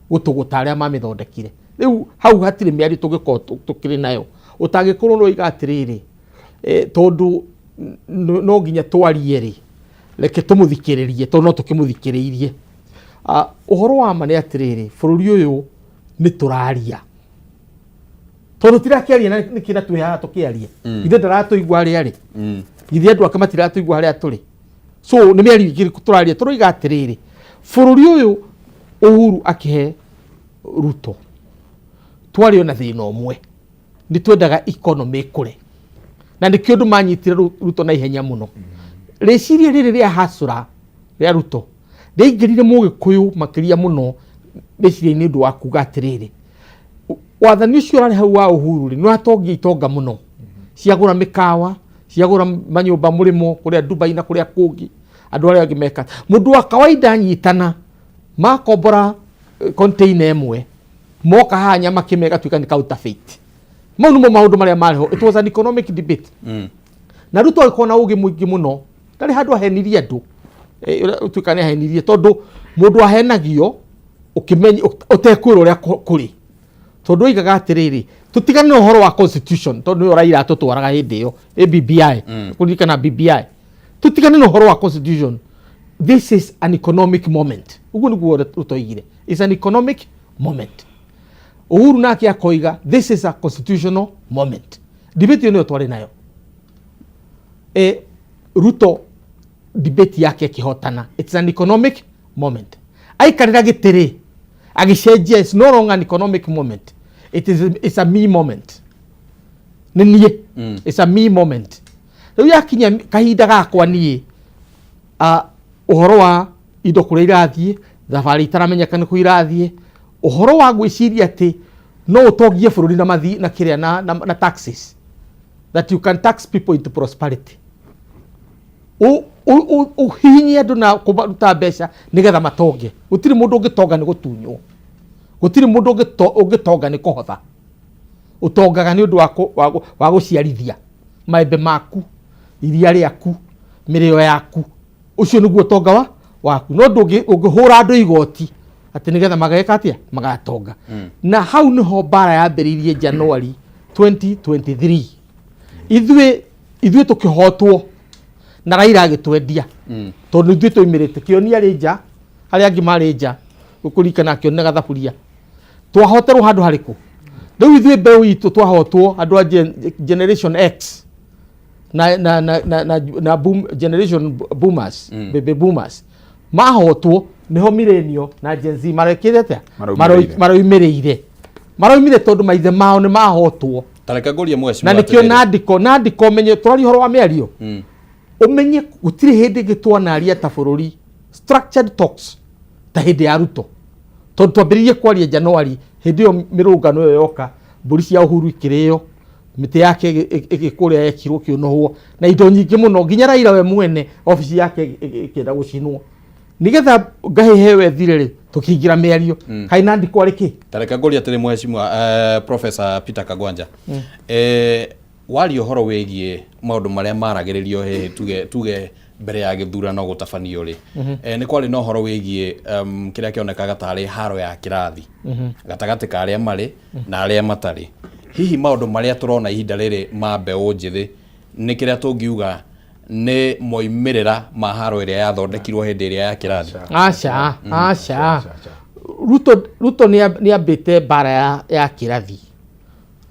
gutuguta aria mamithondekire. Riu hau hatire miari tugiko tukiri nayo utagikorwo no igatiriri tondu no nginya twarie ri reke tumuthikiririe tondu no tukimuthikiririe. Uhoro wa mane atiriri bururi uyu ni turaria tondu tirakiaria ni kina twihaha tukiaria ithe ndaratuigua aria ri ithe andu ake matiratuigua aria turi. So ni miari ingiri turaria turoiga atiriri bururi uyu Uhuru akihe Ruto twari ona thina umwe ni twendaga economy kure na ni kiondu manyitire Ruto na ihenya muno. Reciria riri ria hasura ria Ruto ndeingirire mugikuyu makiria muno reciria ni ndu wa kuga atiriri wathani ucio rari hau wa Uhuru ni atongia itonga muno ciagura mikawa ciagura manyumba murimo kuria Dubai na kuria kungi andu aria angimeka mundu wa kawaida nyitana makombora container emwe moka hanya makimega twika ni counterfeit. Mau nimo maundu maria mariho. It was an economic debate. Na Ruto alikuwa na ugi mwingi muno ndari handu ahenirie andu twika ni ahenirie tondu mundu ahenagio ukimenya utekwira uria kuri tondu igaga atiriri tutigane no horo wa constitution tondu Raila tutwaraga hindi yo BBI kulikana BBI tutigane no horo wa constitution. This is an economic moment. Ugu niguo Ruto igire. It's an economic moment. Uhuru nake akoiga this is a constitutional moment. Debate yo twari nayo. Ruto debate yake kihotana. It's an economic moment. Aikarira gitiri agicenjia it's no longer an economic moment. It's a me moment. Ninie it's a me moment. Riu yakinya kahinda gakwa nie uhoro wa indo kuria irathie thabari itaramenyekana ku irathie uhoro wa gwiciria ati no utongie bururi na mathi na kiria na taxes that you can tax people into prosperity hinya andu na kuruta mbeca nigetha matonge. Gutiri mundu ungitonga ni gutunywo gutiri mundu ungitonga ni kuhotha utongaga ni undu wa guciarithia maembe maku iria riaku mirio yaku ucio niguo tonga waku no ndungihura andu igoti ati nigetha mageka atia magatonga. Na hau niho bara yambiririe January 2023 ithuĩ tukihotwo na Raila agitwendia tondu ithuĩ twoimirite kionia rinja haria angi mari nja gukurikana kionia gathaburia twahoterwo handu hariku. Riu ithuĩ mbeu itu twahotwo andu a generation X na generation boomers baby boomers mahotwo niho millennial na Gen Z marekire atia maroimire tondu maithe mao ni mahotwo tareka guria mweci na nikio nandiko menye twari horo wa miario umenye gutiri hindi gitwana aria ta bururi structured talks ta hindi ya Ruto tondu twambiririe kwaria January hindi yo mirungano yo yoka mburi cia Uhuru ikirio miti yake igikuria yekirwo kionohwo na indo nyingi muno nginya Raila we mwene office yake ikenda gucinwo nigetha ngahehewe thirere tukingira miario kaina ndiko ariki tareka guria tiri mweshimwa Professor Peter Kagwanja wali uhoro wegie maundu maria maragiririo he tuge mbere ya githurano gutabanio ri ni kwari no horo wegie kiria kionekaga tari haro ya kirathi gatagati ka aria mari na aria matari hihi maundu maria turona ihinda riri ma mbeu njithi ni kiria tungiuga ni moimirira ma haro iria yathondekirwo hindi iria ya kirathi. Acha Ruto ni ambite bara ya kirathi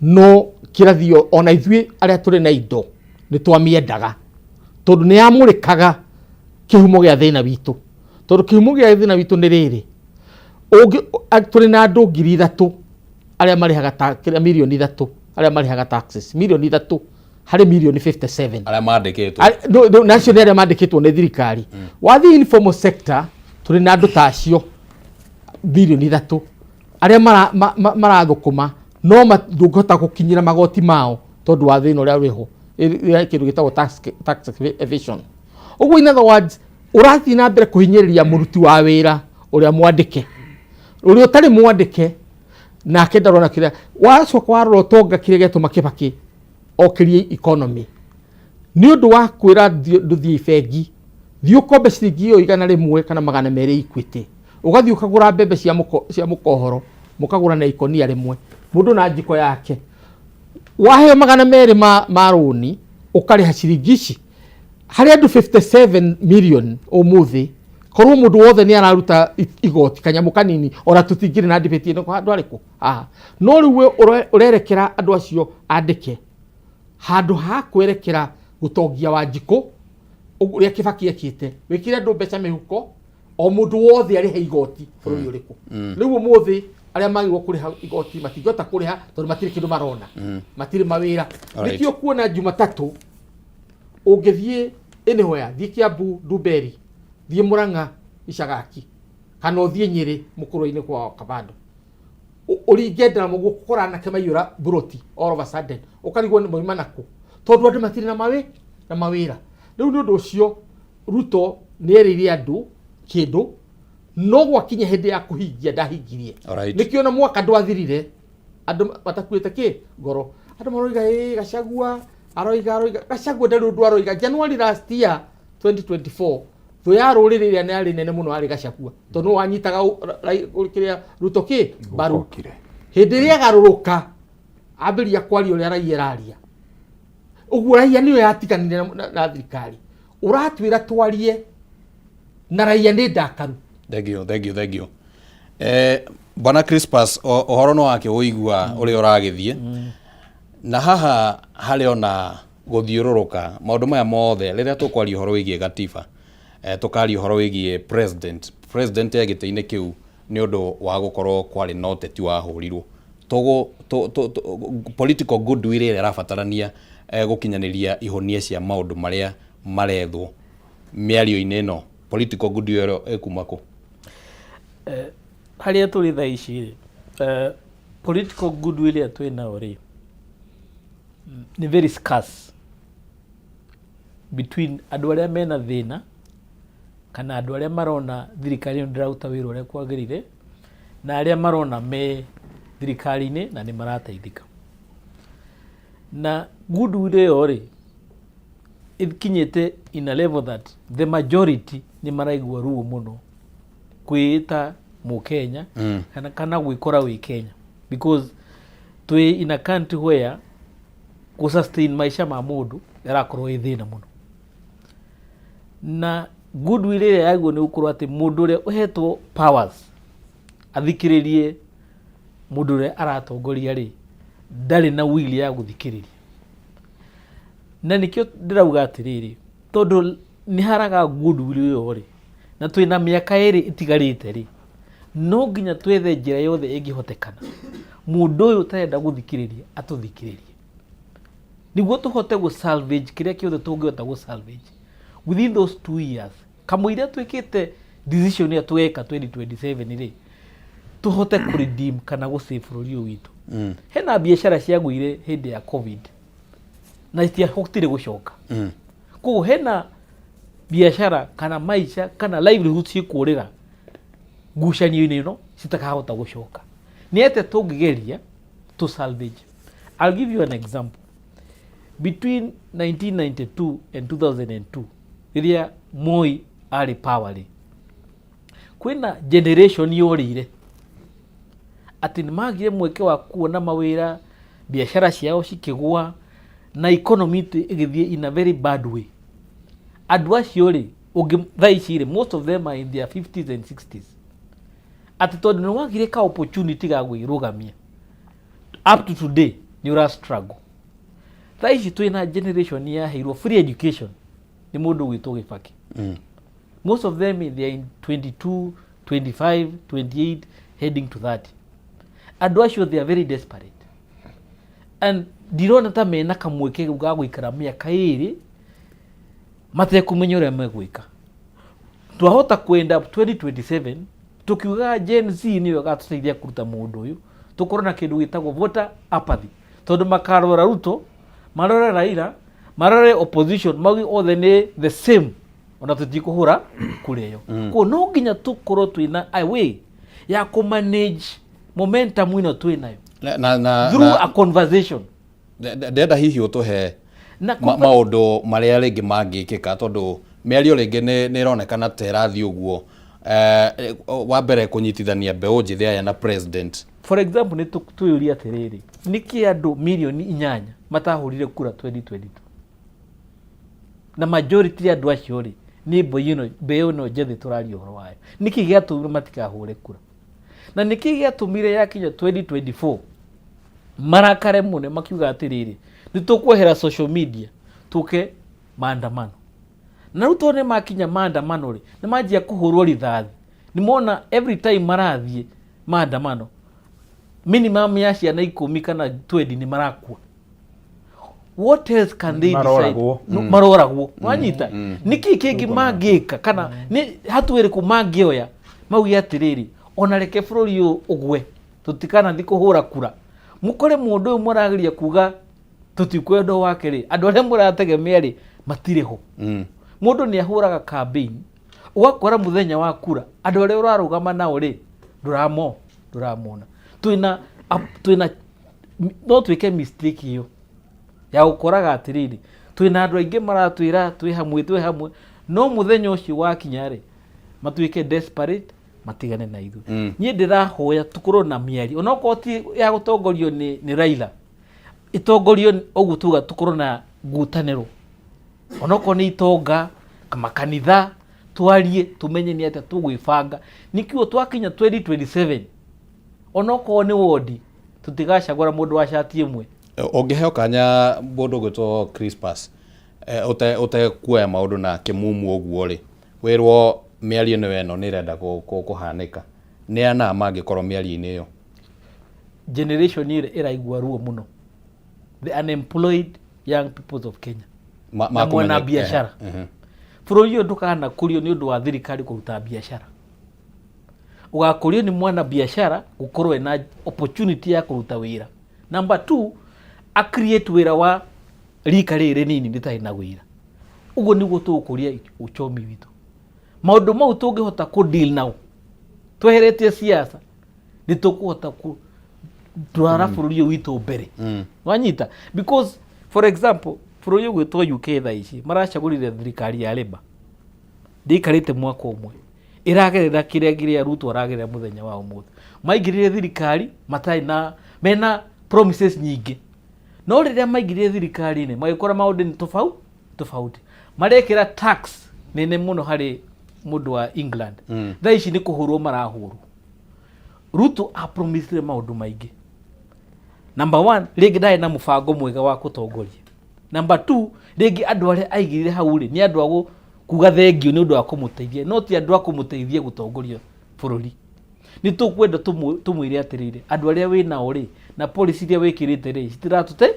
no kirathi ona ithuĩ aria turi na indo ni twamiendaga tondu ni amurikaga kihumo gia thina witu tondu kihumo gia thina witu ni riri turi na andu 3,000 aria marihaga milioni 3 aria marihaga taxes milioni 3 hari milioni 57 aria mandikitwo nacio aria mandikitwo ni thirikari wathi informal sector turi na andu tacio milioni 3 aria marathukuma no ndungihota gukinyira magoti mao tondu wa thina uria uriho kindu gitagwo tax evasion. Uguo in other words urathi na mbere kuhinyiriria muruti wa wira uria mwandike uria utari mwandike na kendarona kiria wacoka warora tonga kiria getuma Kibaki okirie economy ni undu wa kwira nduthie bengi thiĩ ũkombe ciringi ĩyo 100 kana 200 Equity, ũgathiĩ ũkagũra mbembe cia mũkohoro, mũkagũra na ikonia rĩmwe, mũndũ na njiko yake, waheo 200 ma rũni, ũkarĩha ciringi ici harĩ andũ 57 million ũmũthĩ. Korwo mũndũ wothe nĩ araruta igoti kanyamũ kanini, ona tũtingĩrĩ na debate ĩno handũ arĩkũ. No rĩu ũrerekera andũ acio andĩke handũ ha kwerekera gũtongia Wanjikũ ũrĩa Kĩbakĩ ekĩte, wĩkĩre andũ mbeca mĩhuko, o mũndũ wothe arĩhe igoti bũrũri ũrĩkũ. Rĩu ũmũthĩ arĩa magĩrĩirwo kũrĩha igoti matingĩhota kũrĩha tondũ matirĩ kĩndũ marona, matirĩ mawĩra. Nĩkĩo kuona Jumatatũ ũngĩthiĩ anywhere, thiĩ Kiambu, Ndumberi, thiĩ Murang'a, Icagaki, kana ũthiĩ Nyĩrĩ mũkũrũ-inĩ kwa Kabando, ũringenda mũguo gũkora anake maiyũra buroti all of a sudden, ũkarigwo nĩ moima nakũ tondũ andũ matirĩ na mawĩra. Rĩu nĩ ũndũ ũcio Ruto nĩ erĩire andũ kĩndũ, no gwakinya hĩndĩ ya kũhingia ndahingirie. Nĩkĩo na mwaka ndwathirire andũ matakuĩte ngoro, andũ maroiga Gachagua aroiga Gachagua ndarĩ ũndũ aroiga. January last year 2024 thũ ya rũrĩrĩ ĩrĩa nĩ yarĩ nene mũno arĩ Gachagua, tondũ wanyitaga kĩrĩa Ruto mbaru. Hĩndĩ ĩrĩa agarũrũka ambĩrĩria kwaria ũrĩa raia ĩraria, ũguo raia nĩyo yatiganire na thirikari. Ũratwĩra twarie na raia nĩ ndakaru. Thank you. Bwana Crispus, ũhoro no wake ũigua ũrĩa ũragĩthiĩ, na haha harĩ ona gũthiũrũrũka maũndũ maya mothe rĩrĩa tũkwaria ũhoro wĩgiĩ gatiba, tũkaria ũhoro wĩgiĩ president gĩtĩ-inĩ kĩu nĩ ũndũ wa gũkorwo kwarĩ na ũteti wahũrirwo. Political goodwill ĩrĩa ĩrabatarania gũkinyanĩria ihonia cia maũndũ marĩa marethwo mĩario-inĩ ĩno, political goodwill ĩkuma kũ? Harĩa tũrĩ thaa ici political goodwill ĩrĩa twĩnayo rĩ nĩ very scarce between andũ arĩa mena thĩna kana andũ arĩa marona thirikari ĩno ndĩraruta wĩra ũrĩa kwagĩrĩire na arĩa marona me thirikari-inĩ na nĩ marateithĩka. Na goodwill ĩyo rĩ ikinyĩte in a level that the majority nĩ maraigua ruo mũno kwĩĩta Mũkenya kana gwĩkora wĩ Kenya, because twĩ in a country where sustain maisha ma mũndũ yarakorwo ĩ thĩna mũno. Na goodwill ĩrĩa yaguo nĩ gũkorwo atĩ mũndũ ũrĩa ũhetwo powers athikĩrĩrie mũndũ ũrĩa aratongoria rĩ ndarĩ na will ya gũthikĩrĩria. Na nĩkĩo ndĩrauga atĩrĩrĩ, tondũ nĩ haraga goodwill ĩyo rĩ na twĩna mĩaka ĩrĩ ĩtigarĩte rĩ, no nginya twethe njĩra yothe ĩngĩhotekana mũndũ ũyũ ũtarenda gũthikĩrĩria atũthikĩrĩrie, nĩguo tũhote gũ-salvage kĩrĩa kĩothe tũngĩhota gũ-salvage within those 2 years. Kamũira twĩkĩte decision ya tweka 2027 rĩ tũhote kũredeem kana gũ-save bũrũri ũyũ witũ. Hena biacara ciagũire hĩndĩ ya COVID na itiahotire gũcoka. Koguo hena biacara kana maisha kana livelihood cikũrĩra ngucanio-inĩ ĩno citakahota gũcoka. Nĩ atĩa tũngĩgeria to salvage. I'll give you an example. Between 1992 and 2002 rĩrĩa Moi arĩ power rĩ kwĩna generation yorĩire atĩ nĩ magire mweke wa kuona mawĩra, biacara ciao cikĩgwa na economy ĩgĩthiĩ in a very bad way. Andũ acio rĩ thaa ici rĩ most of them are in their 50s and 60s. Atĩ tondũ nĩ wagire ka opportunity ga gwĩrũgamia up to today nĩ ũra struggle. Thaa ici twĩna generation yaheirwo free education nĩ mũndũ gwĩtwo Kĩbakĩ. Most of them they are in 22, 25, 28 heading to 30. Andũ acio they are very desperate. And ndirona ta mena kamweke ga gũikara mĩaka ĩrĩ matekũmenya ũrĩa megwĩka. Twahota kwenda 2027 tukiuga Gen Z nĩyo ĩgatũteithia kũruta mũndũ ũyũ, tũkorwo na kĩndũ gĩtagwo voter apathy, tondũ makarora Ruto, marore Raila, marore opposition, mauge othe nĩ the same, ona tũtikũhũra kũrĩa yo. Koguo no nginya tũkorwo twĩna a way ya kũ-manage momentum ĩno twĩnayo through a conversation. Ndenda hihi ũtũhe maũndũ marĩa rĩngĩ mangĩkĩka, tondũ mĩario rĩngĩ nĩ ĩronekana ta ĩrathiĩ ũguo wa mbere kũnyitithania mbeũ njĩthĩ aya na president. For example, nĩ twĩyũria atĩrĩrĩ, nĩkĩ andũ milioni 8 matahũrire kura 2022 na majority ya andũ acio rĩ nĩ mbeũ ĩno njethĩ tũraria ũhoro wayo? Nĩkĩ gĩatũmire matikahũre kura? Na nĩkĩ gĩatũmire yakinya 2024 marakare mũno makiuga atĩrĩrĩ, nĩ tũkweheria social media tũke maandamano? Na rĩu tondũ nĩ makinya maandamano rĩ, nĩ manjia kũhũrwo rithathi. Nĩ mona every time marathiĩ maandamano minimum ya ciana 10 kana 20 nĩ marakua. What else can they decide? Maroragwo. Wanyita? Nĩkĩ kĩngĩ mangĩka kana nĩ hatu ĩrĩkũ mangĩoya mauge atĩrĩrĩ, ona reke bũrũri ũyũ ũgwe tũtikana thiĩ kũhũra kura? Mũkore mũndũ ũyũ mũrageria kuga tũtikwenda wake rĩ, andũ arĩa mũrategemea rĩ matirĩ ho. Mũndũ nĩ ahũraga campaign, ũgakora mũthenya wa kura andũ arĩa ũrarũgama nao rĩ ndũramona. Twĩna no twĩke mistake iyo ya gũkoraga atĩrĩrĩ, twĩna andũ aingĩ maratwĩra twĩ hamwe, no mũthenya ũcio wakinya rĩ matuĩke desperate matigane na ithuĩ. Niĩ ndĩrahoya tũkorwo na mĩario, onokorwo ti ya gũtongorio nĩ Raila, itongorio ũguo tuga tũkorwo na ngutanĩro, onokorwo nĩ itonga makanitha, twarie tumenye nĩ atĩa tũgwĩbanga. Nĩkĩo twakinya 2027 onokorwo nĩ wodi tutigacagũra mũndũ wa cati ĩmwe. Ũngĩheo kanya mũndũ gwĩtwo Crispus ũtekuoya maũndũ na kĩmumu ũguo rĩ, wĩrwo mĩario ĩno nĩ ĩrenda kũhanĩka, nĩ ana mangĩkorwo mĩario-inĩ ĩyo? Generation ĩrĩa ĩraigua ruo mũno, the unemployed young people of Kenya na mwana biashara. Bũrũri ũyũ ndũkanakũrio nĩ ũndũ wa thirikari kũruta biashara, ũgakũrio nĩ mwana biashara gũkorwo ena opportunity ya kũruta wĩra. Number 2, a create wĩra wa rika rĩrĩ nini rĩtarĩ na wĩra. Ũguo nĩguo tũgũkũria uchumi witũ. Maũndũ mau tũngĩhota kũ-deal nao tweheretie siasa, nĩ tũkũhota kũtwara bũrũri ũyũ witũ mbere. Wanyita? Because for example, bũrũri ũyũ gwĩtwo UK thaa ici maracagũrire thirikari ya Labour, ndĩikarĩte mwaka ũmwe, ĩragerera kĩrĩa Ruto aragerera mũthenya wa ũmũthĩ. Maingĩrire thirikari matarĩ mena promises nyingĩ, no rĩrĩa maingĩrire thirikari-inĩ magĩkora maũndũ nĩ tofauti. Marekĩra tax nene mũno harĩ mũndũ wa England. Thaa ici nĩ kũhũrwo marahũrwo. Ruto apromisire maũndũ maingĩ. Number 1, rĩngĩ ndarĩ na mũbango mwega wa gũtongoria. Number 2, rĩngĩ andũ arĩa aigirire hau rĩ nĩ andũ a kuga thengio nĩ ũndũ wa kũmũteithia, no ti andũ a kũmũteithia gũtongoria bũrũri. Nĩ tũkwenda tũmwĩre atĩrĩrĩ, andũ arĩa wĩnao rĩ na policy iria wĩkĩrĩte rĩ citiratũte,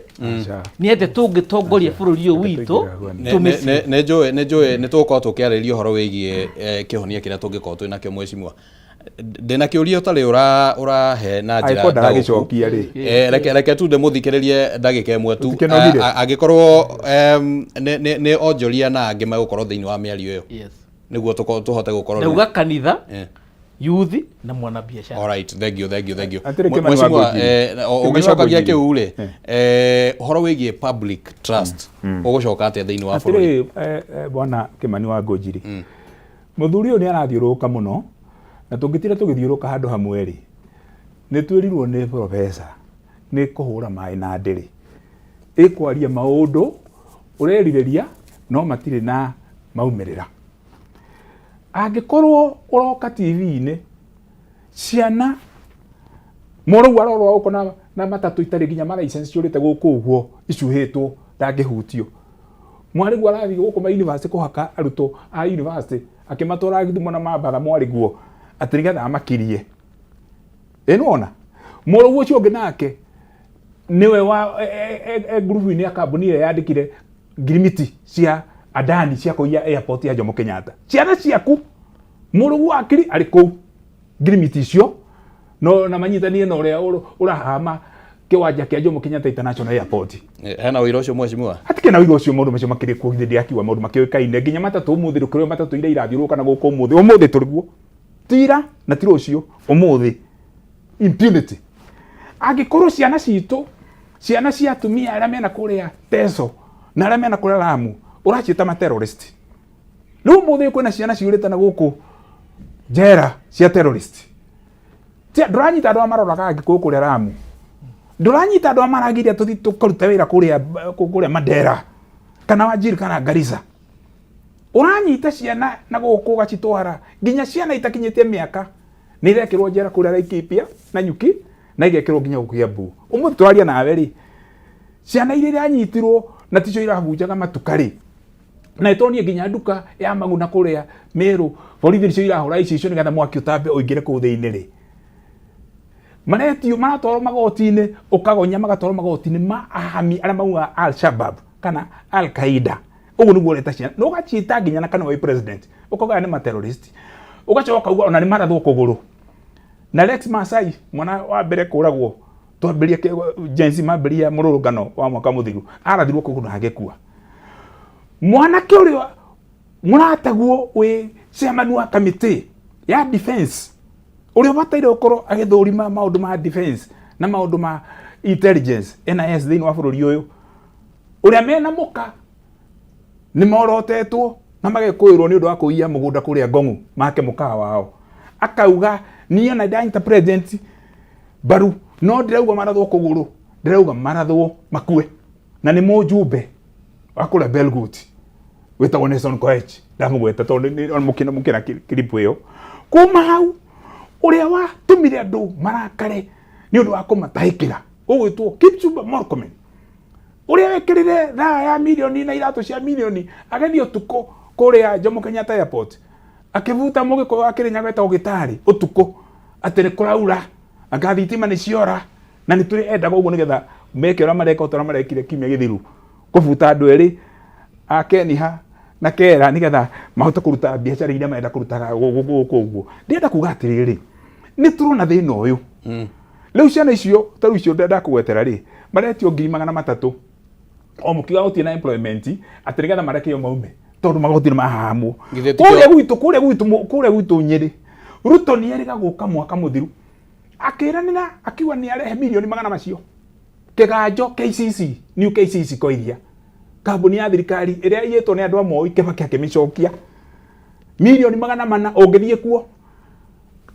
nĩ atĩ tũngĩtongoria bũrũri ũyũ witũ nĩ njũĩ nĩ tũgũkorwo tũkĩarĩria ũhoro wĩgiĩ kĩhonia kĩrĩa tũngĩkorwo twĩ nakĩo mheshimiwa. Ndĩna kĩũria ũtarĩ ũrahe na njĩra ndagĩcokia rĩ, reke tu ndĩmũthikĩrĩrie ndagĩka ĩmwe tu, angĩkorwo nĩ onjoria na angĩ megũkorwo thĩinĩ wa mĩario ĩyo nĩguo tũhote gũkorwo nauga kanitha, youth na mwana biashara. Alright, thank you. Mheshimiwa, ũgĩcokagia kĩu rĩ, ũhoro wĩgiĩ public trust ũgũcoka atĩa thĩinĩ wa bũrũri? Bwana Kimani wa Ngũnjiri, mũthuri ũyũ nĩ arathiũrũrũka mũno, na tũngĩtira tũgĩthiũrũka handũ hamwe rĩ, nĩ twĩrirwo nĩ professor nĩ kũhũra maĩ na ndĩrĩ, ĩkwaria maũndũ ũrerirĩria no matirĩ na maumĩrĩra. Angĩkorwo ũroka TV-inĩ ciana mũrũgu arorwo uko na matatũ itarĩ nginya ma license ciũrĩte gũkũ ũguo icuhĩtwo ndangĩhutio, mwarĩgu arathiĩ gũkũ ma university kũhaka arutwo a university akĩmatwara Gĩthumo na Mambatha mwarĩguo atĩ nĩgetha amakirie. Ĩnona mũrũgu ũcio ũngĩ nake niwe wa group-inĩ ya kambuni ĩrĩa yandĩkire ngirimiti cia Adani cia kũiya airport ya Jomo Kenyatta. Ciana ciaku mũrũgu akiri arĩ kũu ngirimiti icio no na manyitanire na ũrĩa ũrahama kĩwanja kĩa Jomo Kenyatta International Airport. Hena ũira ũcio mheshimiwa? Hatikĩ na ũira ũcio maũndũ macio makĩrĩ kuo hĩndĩ akiuga maũndũ makĩoĩkaine nginya matatũ ũmũthĩ rũkĩrĩ matatũ ira irathiũrũka na gũkũ ũmũthĩ tũriguo tira na tiro ũcio ũmũthĩ impunity. Angĩkorwo ciana citũ, ciana cia atumia arĩa mena kũrĩa Teso na arĩa mena kũrĩa Lamu ũraciĩta ma terrorist, Riu muthi kwina ciana ciurite na guku njera cia terrorist. Nduranyita andu amaroraga Agikuyu kuria Lamu. Nduranyita andu amaragiria tuthi tukaruta wira kuria Mandera kana Wajir kana Garissa. Uranyita ciana na guku gacitwara nginya ciana itakinyite miaka ni irekirwo njera kuria Laikipia na Nyuki na igekirwo nginya guku Kiambu. Umuthi twaria nawe ri ciana iria iranyitirwo na ticio irahunjaga matukari na itonie nginya nduka ya Maguna kuria Meru borithi nicio irahura icio nigetha mwaki utambe uingire kuu thiini ri maretio maratwarwo magoti-ini ukagonya magatwarwo magoti-ini ma ahami aria mauga Al-Shabab kana Al-Qaeda. Uguo niguo ureta ciana no gacita nginya na kana wa president ukoga ni materrorist ugacoka uga ona ni marathwo kuguru na Rex Masai mwana wa mbere kuragwo twambirie Jensi mambiria mururungano wa mwaka muthiru arathirwo kuguru na agekua mwana kiurio muratagwo we chairman wa committee ya defense urio bataire ukorwo agithurima maundu ma defense na maundu ma intelligence NIS thiini wa bururi uyu uria mena muka ni morotetwo na magekuirwo ni undu wa kuiya mugunda kuria Ngong'u make mukaa wao akauga niyo na ndanyita president baru no ndirauga marathwo kuguru ndirauga marathwo makue na ni mujumbe akura Belgut wetagwo Nelson Koech ndamugweta tondu ni mukina clip iyo kuma hau uria wa tumire andu marakare ni undu wa kumatahikira ugwitwo Kipchumba Murkomen uria wekirire thaa ya milioni na iratu cia milioni ageni utuko kuria Jomo Kenyatta Airport akivuta mugiko wa Kirinyaga eta ugitari utuko atire kuraura agathitima ni ciora na ni turi enda gugu nigetha meke ora mareka utora marekire kimya githiru kuvuta andu eri akeniha na kera nigetha mahote kuruta biacara iria maenda kurutaga gugu ndienda kuga atiriri ni turona thina uyu riu ciana icio taru icio ndenda kugwetera ri maretio 300,000 o mukiga gutie na employment atirigetha marekio maume tondu magotire mahamu kuria gwitu Nyeri Ruto ni eriga guka mwaka muthiru akiranira akiwa ni arehe milioni 100 macio kiganjo KCC new KCC koiria kambuni ya thirikari iria yetwo ni andu amwe Kibaki akimicokia milioni 400 ungithie kuo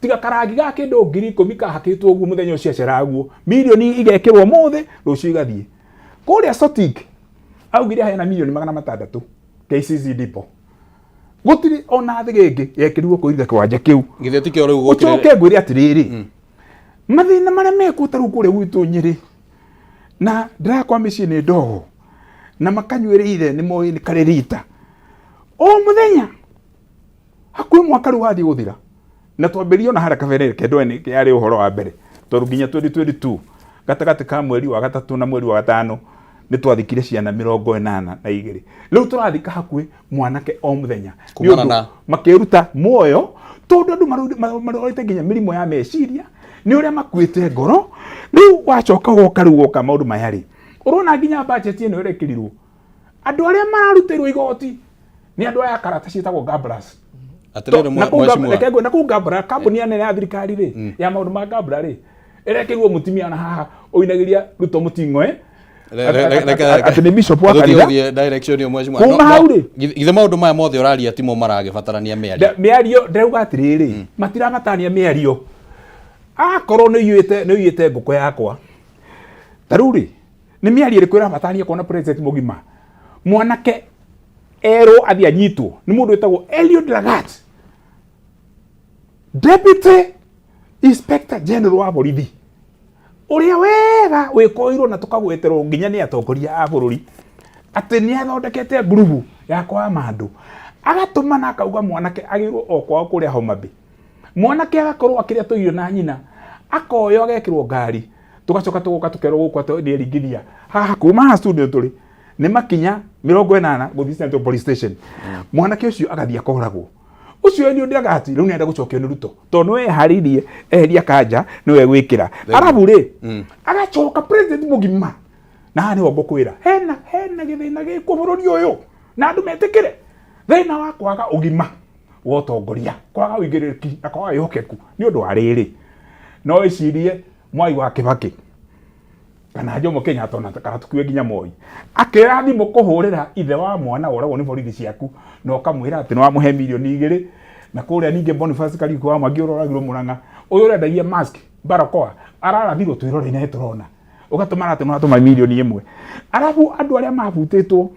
tiga karangi ga kindu 10,000 kahakitwo uguo muthenya ucio ceraguo milioni igekirwo mothe rucio igathie kuria Sotik augire hena milioni 600 KCC dipo gutiri ona thigenge yekirwo kuiga kwanja kiu githeti kio riu gutiri ucoke ngwire atiriri mathina maria mekuta riu kuria gwitu Nyeri na ndirakwa micii ni ndogo na makanywereire ni moi ni karirita o muthenya hakui mwaka riu wathi guthira na twambirio na haraka verere kendo ni yari uhoro wa mbere tondu nginya 2022 gatagati ka mweri wa gatatu na mweri wa gatano ni twathikire ciana 82 riu turathika hakui mwanake o muthenya makiruta muoyo tondu andu marorite nginya mirimo ya meciria ni uria makuite ngoro riu wacoka goka riu goka maundu mayari urona nginya budget ino irekirirwo andu aria mararutirwo igoti ni andu aya karata cietagwo Gabras atirere mweshimwa na ku Gabra kambuni ya nene ya thirikari ri ya maundu ma Gabra ri irekirwo mutimia na haha oinagiria Ruto Muting'oe atene bishop wa kanitha direction yo mweshimwa githe maundu maya mothe uraria timo maragibatarania miario ndauga atiriri matirabatania miario akorwo ni yuyite nguko yakwa taruri ni miario iriku irabatania kuona president mugima mwanake ero athia nyitwo ni mundu wetagwo Eliud Lagat Deputy Inspector General wa borithi uria wega wikoirwo na tukagweterwo nginya ni atongoria a bururi ati ni athondekete grupu ya kwa mandu agatuma na akauga mwanake agirwo o kwao kuria Homabay mwanake agakorwo akiria tuirio na nyina akoyo agekirwo ngari tugacoka tugoka tukerwo gukwa twendiringithia haha kuma studio turi ni makinya 80 guthii Central Police Station mwanake ucio agathia koragwo ucio ni undia gati riu nenda gucokio ni Ruto tondu we haririe eheria kanja niwe gwikira arabu ri agacoka president mugima na ni wongo kwira hena githina giko bururi uyu na andu metikire thina wa kwaga ugima wa utongoria kwaga uigiriki na kwaga ihokeku ni undu wa riri no icirie Mwai wa Kibaki kana Jomo Kenyatta na kana tukiwe nginya Moi akira thimo kuhurira ithe wa mwana oragwo ni borithi ciaku no kamwira ati no amuhe milioni 2 na kuria ninge Boniface Kariuki wa Mwangi uroragirwo Murang'a uyu urendagia mask barakoa ararathirwo twirore-inĩ turona ugatuma ati no atuma milioni 1 arabu andu aria mabutitwo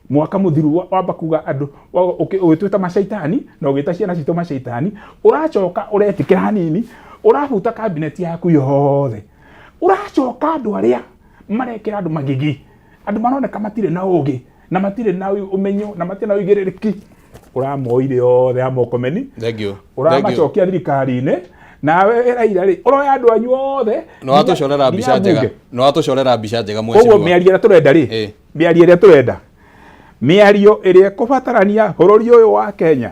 mwaka muthiru wamba kuga andu ugitwita macaitani na ugita ciana cito macaitani uracoka uretikira hanini urabuta cabinet yaku yothe uracoka andu aria marekira andu magigi andu maroneka matire na ugi na matire na umenyo na matire na uigiriki uramoire yothe amokomeni thank you uramacokia thirikari-inĩ nawe Raila ri uroya andu anyu othe no atucorera mbica njega mweci koguo miario ĩrĩa turenda ri miario ĩrĩa turenda miario ĩrĩa kubatarania bũrũri ũyũ wa Kenya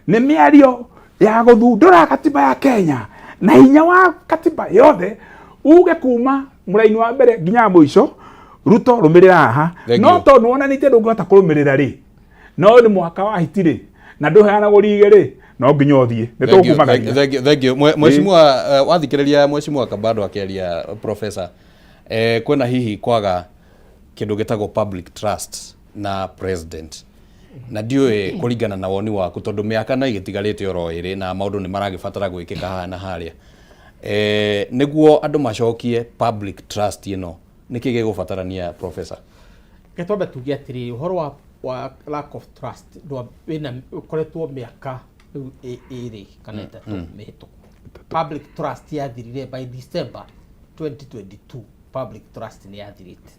nĩ miario ya guthundũra katiba ya Kenya na hinya wa katiba yothe uge kuma mũraini wa mbere nginya mũico Ruto rumirira haha no to nuonanite ndungihota kurumirira ri no ni mwaka wa hitiri na nduheanagwo rige ri no nginya uthie ni tukumagaria thank you mheshimiwa wathikiriria mheshimiwa Kabado akiaria professor kwena hihi kwaga kindu gitagwo public trust na president na ndiwe kuringana na woni waku tondu miaka na igitigarite oro iri na maundu ni maragibatara gwikika haha na haria niguo andu macokie public trust ino niki gigubatarania professor Getombe tuge atiri uhoro wa lack of trust ndo wina ukoretwo miaka iri kana itatu mihituku public trust yathirire by December 2022 public trust ni yathirite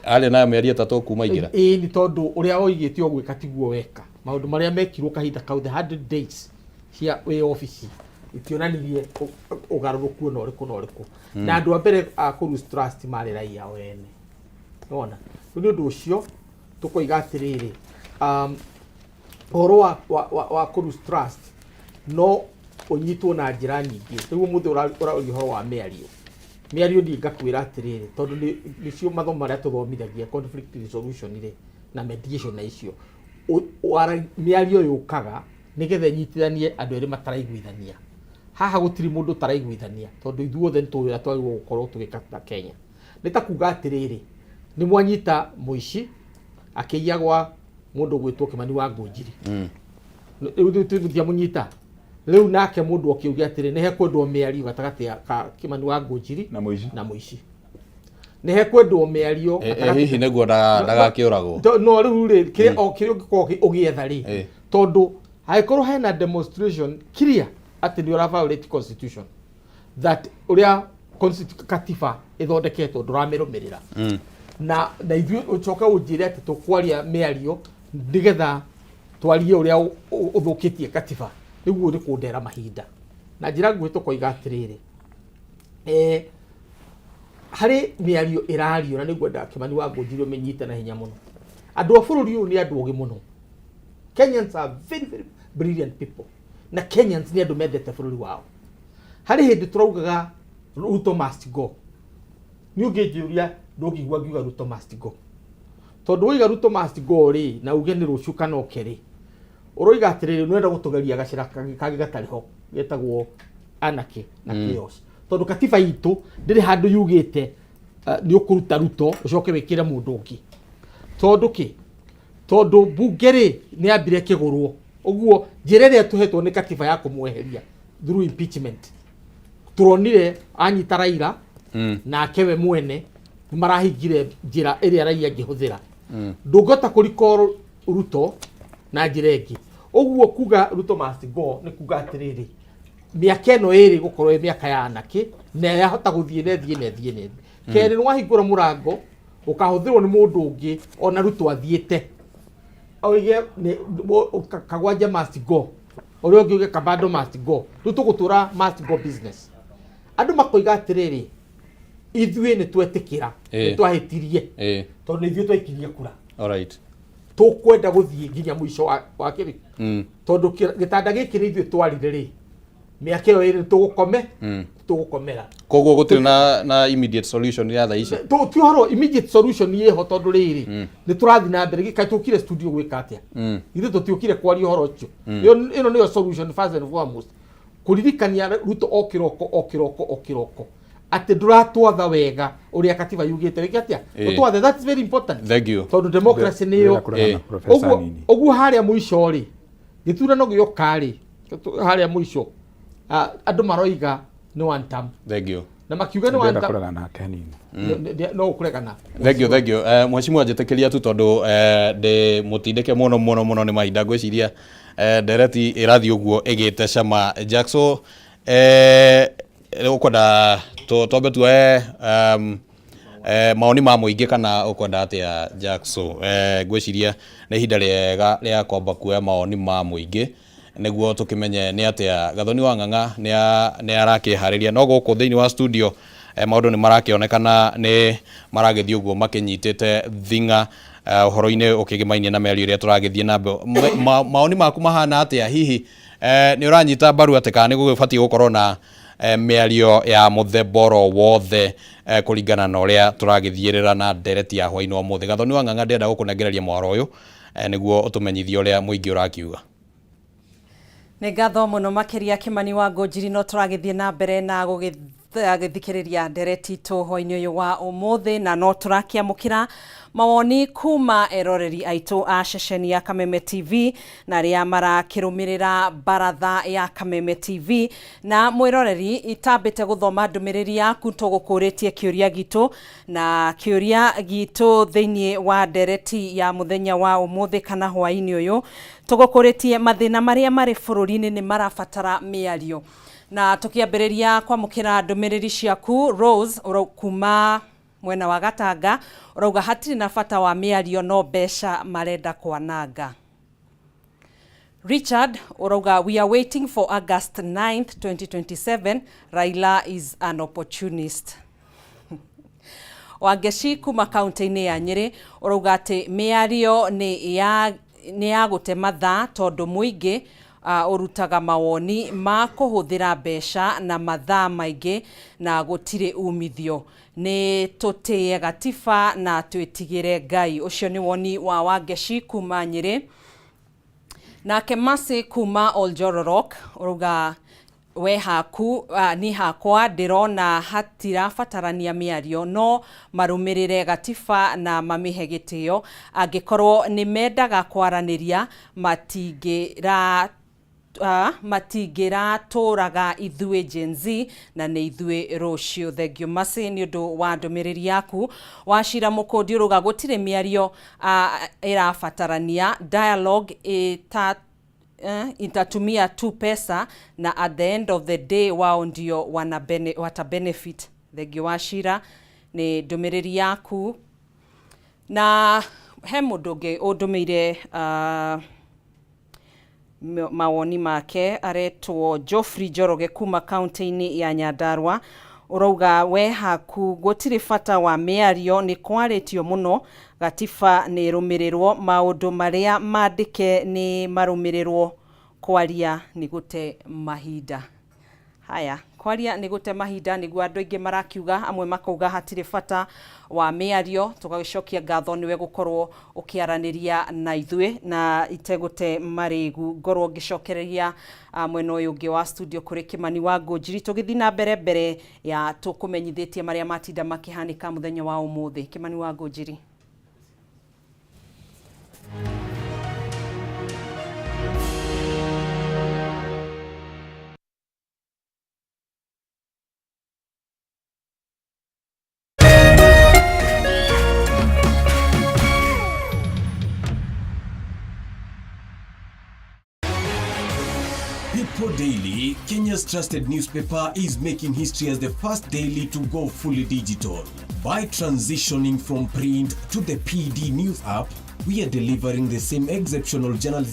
ale na mieri tatu kuma igira ni tondu uria oigite ogwika tiguo weka maundu maria mekirwo kahinda kau the 100 days here we office itionanirie ugaruruku no riku na andu a mbere a kurus trust mari raia wene ona ni undu ucio tukoiga atiriri horo wa kurus trust no unyitwo na njira nyingi niguo muthe ura uhoro wa miario ndi ngakwira atiriri tondu nicio mathomo maria tuthomithagia conflict resolution ri na mediation na icio miario yukaga nigetha nyitithanie andu eri mataraiguithania haha gutiri mundu taraiguithania tondu ithuothe nituwira twagirwo gukorwo tugikata Kenya nita kuga atiriri ni mwanyita muici akiyagwa mundu gwitwo Kimani wa Ngunjiri riu tuthia munyita riu nake mundu okiugia atiri ni hekwendwo miario gatagati ka Kimani wa Ngunjiri na muici ni hekwendwo miario hihi niguo ndagakiuragwo no riu ri kire ongikoo ugietha ri tondu haikorwo hena demonstration clear ati ni ura violate constitution that uria katiba ithondeketwo nduramirumirira na ithuĩ ucoka unjire ati tukwaria miario ndigetha twarie uria uthukitie katiba niguo ni kundera mahinda na njira nguhĩ tukoiga atiriri hari miario irario na niguo Kimani wa Ngunjiri umenyite na hinya muno andu a bururi uyu ni andu ogi muno Kenyans are very very brilliant people na Kenyans ni andu mendete bururi wao hari hindi turaugaga Ruto must go ni ungijuria ndungigwa ngiuga Ruto must go tondu uiga Ruto must go ri na uge ni ruciu kana okeri uroiga atiriri nwenda gutugeria gacira kagi gatariho getagwo anarchy na chaos tondu katiba itu ndiri handu yugite ni ukuruta Ruto ucoke wikire mundu ungi tondu bunge ri ni ambire kigurwo uguo njira iria tuhetwo ni katiba ya kumweheria through impeachment turonire anyita Raila nake we mwene marahingire njira iria raia ngihuthira ndungota kurikora Ruto na njira ingi uguo kuga Ruto must go ni kuga atiriri miaka ino iri gukorwo miaka ya anarchy na yahota guthie nethie keri ni wahingura murango ukahuthirwo ni mundu ungi ona Ruto athiete oige ni Kagwanja must go uria ungi uge Kabado must go Ruto gutura must go business andu makoiga atiriri ithuĩ ni twetikira ni twahitirie tondu ithuĩ twaikirie kura alright tukwenda guthie nginya mwisho wa kiri tondu gitanda giki ni ithuĩ twarire ri miaka iyo iri tugukomera koguo gutiri na immediate solution ya tha ici ti horo immediate solution yeho tondu riri ni turathi na mbere gikai tukire studio gwika atia ithuĩ tutiukire kwaria horo ucio ino niyo solution first and foremost kuririkania Ruto okiroko ati nduratwatha wega uria katiba yugite wiki atia utwathe. That's very important. Thank you. Tondu democracy niyo oguo haria muico ri githurano gioka ri haria muico andu maroiga ni one term. Thank you. Na makiuga ni one term no kuregana. Thank you. Mheshimiwa ajetekeria tu tondu de mutindike muno ni mahinda ngwiciria ndereti irathi uguo igite cama Jackson ukwenda tombe tu maoni ma muingi kana ukwenda atia Jackson ngwiciria ni ihinda riega ria kwamba kuoya maoni ma muingi niguo tukimenye ni atia Gathoni wa Ng'ang'a ni arakihariria no guku thiini wa studio maundu ni marakionekana ni maragithii uguo makinyitite thinga uhoro-ini ukigimainie na meri iria turagithii na maoni maku mahana atia hihi ni uranyita mbaru ati kana ni gugibati gukorwo na miario ya mutheboro wothe kuringana na uria turagithierera na ndereti ya hwaini wa muthi. Gathoni wa Ng'ang'a ndenda gukunengereria mwaro uyu niguo utumenyithie uria muingi urakiuga. Nĩ ngatho mũno makĩria Kimani wa Ngũnjiri, no tũragĩthiĩ na mbere na gũthikĩrĩria ndereti itũ hwainĩ ũyũ wa ũmũthĩ, na no tũrakĩamũkĩra mawoni kuma eroreri aitũ a ceceni ya Kameme TV na arĩa marakĩrũmĩrĩra baratha ya Kameme TV. Na mwĩroreri itambĩte gũthoma ndũmĩrĩri yaku, tũgũkũrĩtie kĩũria gitũ, na kĩũria gitũ thĩinĩ wa ndereti ya mũthenya wa ũmũthĩ kana hwainĩ ũyũ tũgũkũrĩtie mathĩna marĩa marĩ bũrũri-inĩ nĩ marabatara mĩario. Na tukiambĩrĩria kwamũkĩra ndũmĩrĩri ciaku, Rose kuma mwena wa Gatanga urauga hatirĩ na bata wa mĩario no mbeca marenda kwananga. Richard urauga we are waiting for August 9th 2027, Raila is an opportunist. Wangeci kuma kaunti-inĩ ya Nyĩrĩ urauga atĩ mĩario nĩ ya gũte mathaa tondu mũingĩ urutaga mawoni ma kuhuthira mbeca na mathaa maingĩ na gũtirĩ umithio. Nĩ tũtĩe gatiba na twĩtigĩre Ngai. Ũcio nĩ woni wa Wangeci kuma Nyĩrĩ. Nake Mercy kuma Oljororok urauga we haku ni hakwa ndirona hatirabatarania mĩario no marũmĩrĩre gatiba na mamihe gĩtĩo, angĩkorwo nĩ mendaga kwaranĩria matingĩratũraga ithuĩ Gen Z na nĩ ithuĩ rũciũ. Thengio Mercy nĩ ũndũ wa ndũmĩrĩri yaku. Wachira Mũkũndi ũrauga gũtirĩ mĩario ĩrabatarania, dialogue itatumia tu pesa na at the end of the day wao ndio wata benefit. Thengio Wachira nĩ ndũmĩrĩri yaku. Na he mũndũ ũngĩ ũndũmĩire mawoni make aretwo Geoffrey Njoroge kuma kaunti-inĩ ya Nyandarua urauga we haku gũtirĩ bata wa mĩario, nĩ kwarĩtio mũno, gatiba nĩ rũmĩrĩrwo, maũndũ marĩa mandĩke nĩ marũmĩrĩrwo, kwaria nĩ gũte mahinda. Haya, kwaria nĩ gũte mahinda nĩguo andũ aingĩ marakiuga, amwe makauga hatirĩ bata wa mĩario. Tũgagĩcokia ngatho nĩwe gũkorwo ũkĩaranĩria na ithuĩ na itegũte marĩgu. Ngorwo ngĩcokereria mwena ũyũ ũngĩ wa studio kũrĩ Kimani wa Ngũnjiri, tũgĩthiĩ na mbere ya tũkũmenyithĩtie marĩa matinda makĩhanĩka mũthenya wa ũmũthĩ. Kimani wa Ngũnjiri. People Daily, Kenya's trusted newspaper, is making history as the first daily to go fully digital. By transitioning from print to the PD News app, we are delivering the same exceptional journalism